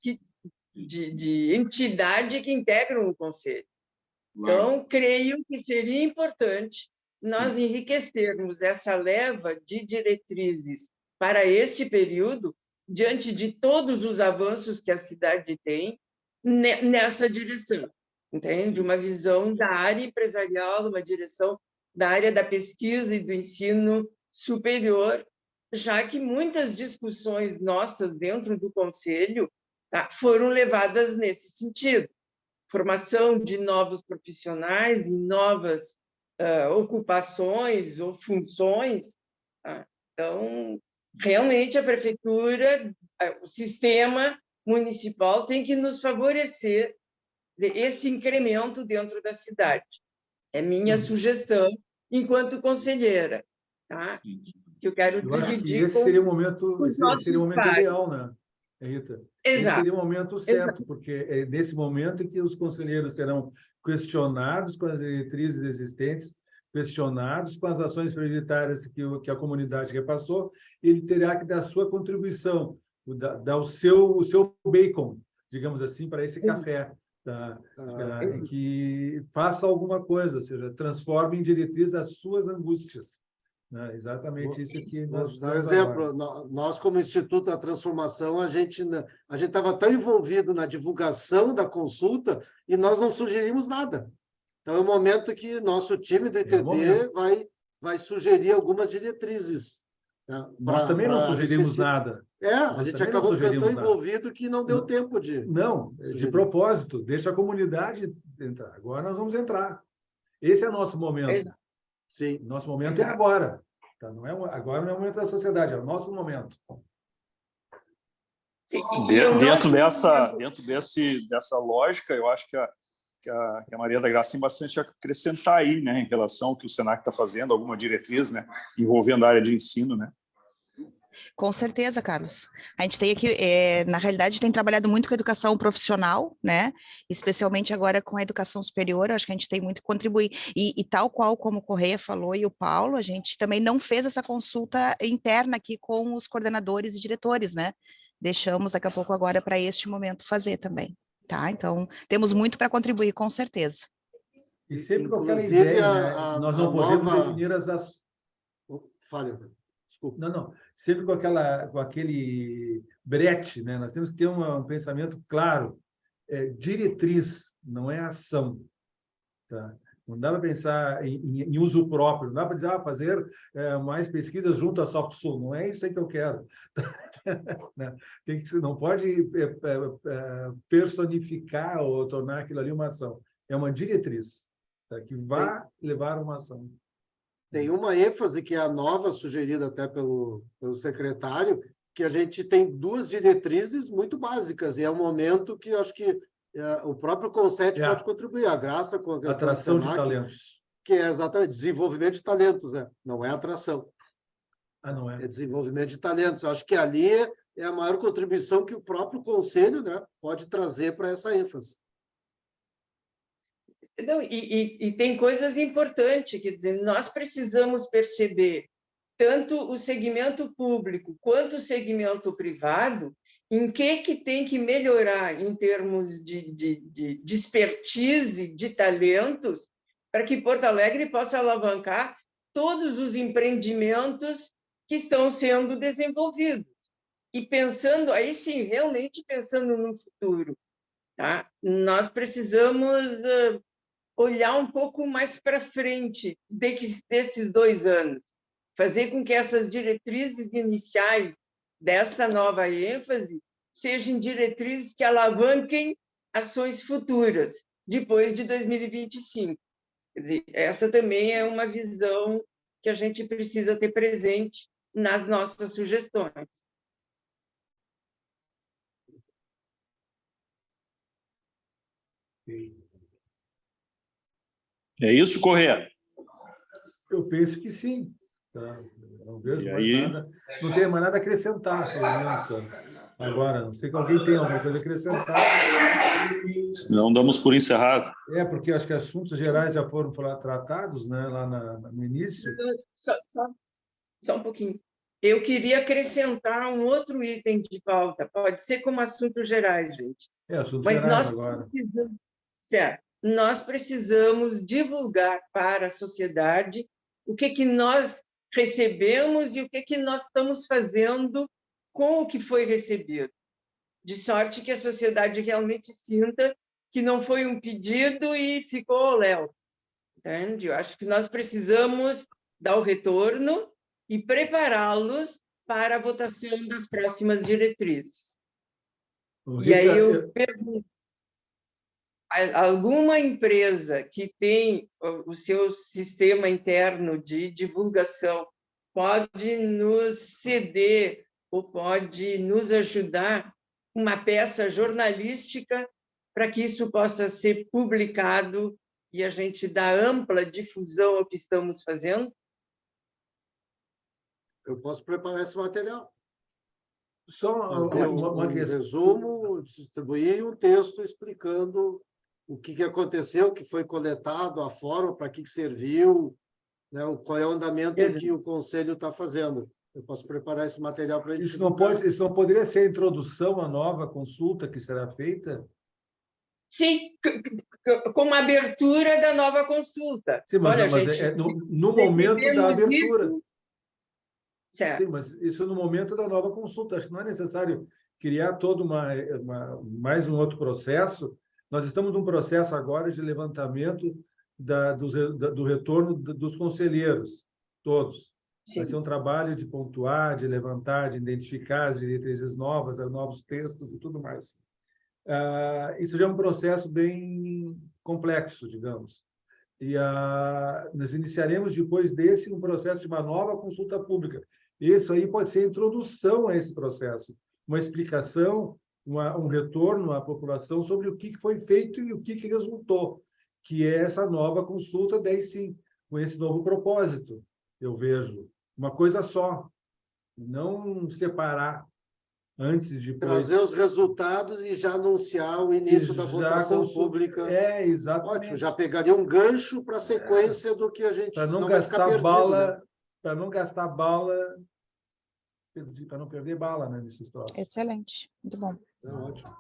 de entidade que integram o Conselho. Então, creio que seria importante nós enriquecermos essa leva de diretrizes para este período, diante de todos os avanços que a cidade tem nessa direção, entende? Uma visão da área empresarial, uma direção da área da pesquisa e do ensino superior, já que muitas discussões nossas dentro do Conselho foram levadas nesse sentido. Formação de novos profissionais em novas ocupações ou funções. Então, realmente, a prefeitura, o sistema municipal tem que nos favorecer esse incremento dentro da cidade. É minha sugestão enquanto conselheira, tá? Que eu quero dividir esse seria o momento, pares. ideal, né, Rita? Exato. Esse seria o momento certo, porque é nesse momento que os conselheiros serão questionados com as diretrizes existentes, questionados com as ações prioritárias que a comunidade repassou, ele terá que dar a sua contribuição, dar o seu bacon, digamos assim, para esse café, que faça alguma coisa, ou seja, transforme em diretriz as suas angústias. Exatamente isso que nós Por exemplo, nós, como Instituto da Transformação, a gente estava tão envolvido na divulgação da consulta e nós não sugerimos nada. Então, é o momento que nosso time do ITD vai sugerir algumas diretrizes. Nós também não sugerimos nada. A gente acabou ficando tão envolvido que não deu tempo de... Não, de propósito, deixa a comunidade entrar. Agora nós vamos entrar. Esse é o nosso momento. Sim. Nosso momento é agora. Tá? Não é, agora não é o momento da sociedade, é o nosso momento. Dentro dessa lógica, eu acho que a Maria da Graça tem bastante a acrescentar aí, né, em relação ao que o Senac está fazendo, alguma diretriz, né, envolvendo a área de ensino, né? Com certeza, Carlos. A gente tem aqui, na realidade, tem trabalhado muito com a educação profissional, né? Especialmente agora com a educação superior, acho que a gente tem muito que contribuir. E tal qual como o Correia falou e o Paulo, a gente também não fez essa consulta interna aqui com os coordenadores e diretores, né? Deixamos daqui a pouco agora para este momento fazer também, tá? Então, temos muito para contribuir, com certeza. E sempre com aquela Inclusive, ideia, né? Nós não podemos definir as... Fale, desculpa. Não. Sempre com aquele brete, né? Nós temos que ter um pensamento claro. Diretriz, não é ação. Tá? Não dá para pensar em uso próprio, não dá para dizer, fazer mais pesquisas junto à SoftSul. Não é isso aí que eu quero. Não pode personificar ou tornar aquilo ali uma ação. É uma diretriz, tá? Que vai levar a uma ação. Tem uma ênfase que é a nova, sugerida até pelo secretário, que a gente tem 2 diretrizes muito básicas, e é um momento que eu acho que o próprio Concept pode contribuir. A Graça com a questão atração do Senac, de talentos. que é exatamente desenvolvimento de talentos, não é atração. Não é? É desenvolvimento de talentos. Eu acho que ali é a maior contribuição que o próprio Conselho, né, pode trazer para essa ênfase. Não, e tem coisas importantes, quer dizer, nós precisamos perceber tanto o segmento público quanto o segmento privado, em que tem que melhorar em termos de expertise, de talentos, para que Porto Alegre possa alavancar todos os empreendimentos que estão sendo desenvolvidos. E pensando, aí sim, realmente pensando no futuro, tá? Nós precisamos olhar um pouco mais para frente desses 2 anos, fazer com que essas diretrizes iniciais dessa nova ênfase sejam diretrizes que alavanquem ações futuras, depois de 2025. Quer dizer, essa também é uma visão que a gente precisa ter presente nas nossas sugestões. É isso, Correia? Eu penso que sim. Tá? Não vejo mais nada. Não tenho mais nada a acrescentar, pelo menos. Tá? Agora, não sei que alguém tem alguma coisa a acrescentar. Não damos por encerrado. Porque acho que assuntos gerais já foram tratados, né, lá no início. Só um pouquinho. Eu queria acrescentar um outro item de pauta. Pode ser como assuntos gerais, gente. Assuntos Mas gerais nós agora. Nós precisamos divulgar para a sociedade o que nós recebemos e o que nós estamos fazendo com o que foi recebido, de sorte que a sociedade realmente sinta que não foi um pedido e ficou ao léu. Entende? Eu acho que nós precisamos dar o retorno e prepará-los para a votação das próximas diretrizes. E aí eu pergunto, alguma empresa que tem o seu sistema interno de divulgação pode nos ceder ou pode nos ajudar uma peça jornalística para que isso possa ser publicado e a gente dar ampla difusão ao que estamos fazendo? Eu posso preparar esse material. Só fazer uma questão. Resumo, distribuir um texto explicando o que aconteceu, o que foi coletado, a forma, para que serviu, né, qual é o andamento que o Conselho está fazendo. Eu posso preparar esse material para a gente. Isso não poderia ser a introdução à nova consulta que será feita? Sim, com a abertura da nova consulta. Sim, mas, olha, mas gente, no momento da abertura. Isso. Certo. Sim, mas isso no momento da nova consulta. Acho que não é necessário criar todo mais um outro processo. Nós estamos num processo agora de levantamento do retorno dos conselheiros, todos. Sim. Vai ser um trabalho de pontuar, de levantar, de identificar as diretrizes novas, novos textos e tudo mais. Isso já é um processo bem complexo, digamos. nós iniciaremos depois desse um processo de uma nova consulta pública. Isso aí pode ser a introdução a esse processo, uma explicação, um retorno à população sobre o que foi feito e o que resultou, que é essa nova consulta, daí sim, com esse novo propósito, eu vejo. Uma coisa só, não separar antes de trazer os resultados e já anunciar o início da votação pública. Exatamente. Ótimo, já pegaria um gancho para a sequência do que a gente... Para não senão vai ficar gastar perdido, bala, né? para não gastar bala, para não perder bala, né, nesse troço. Excelente, muito bom. É ótimo.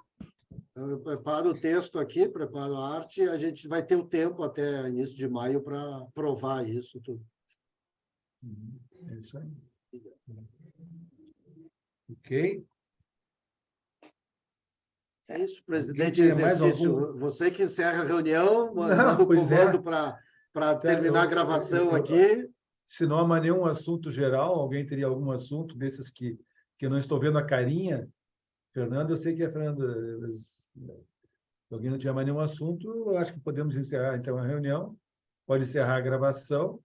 Eu preparo o texto aqui, preparo a arte, e a gente vai ter o tempo até início de maio para aprovar isso tudo. É isso aí. Ok? É isso, presidente Alguém em tem mais exercício. algum? Você que encerra a reunião, Não, manda o pois é. comando para terminar a gravação aqui. Se não há mais nenhum assunto geral, alguém teria algum assunto desses que eu não estou vendo a carinha? Fernando, eu sei que é Fernando. Se alguém não tiver mais nenhum assunto, eu acho que podemos encerrar então a reunião. Pode encerrar a gravação.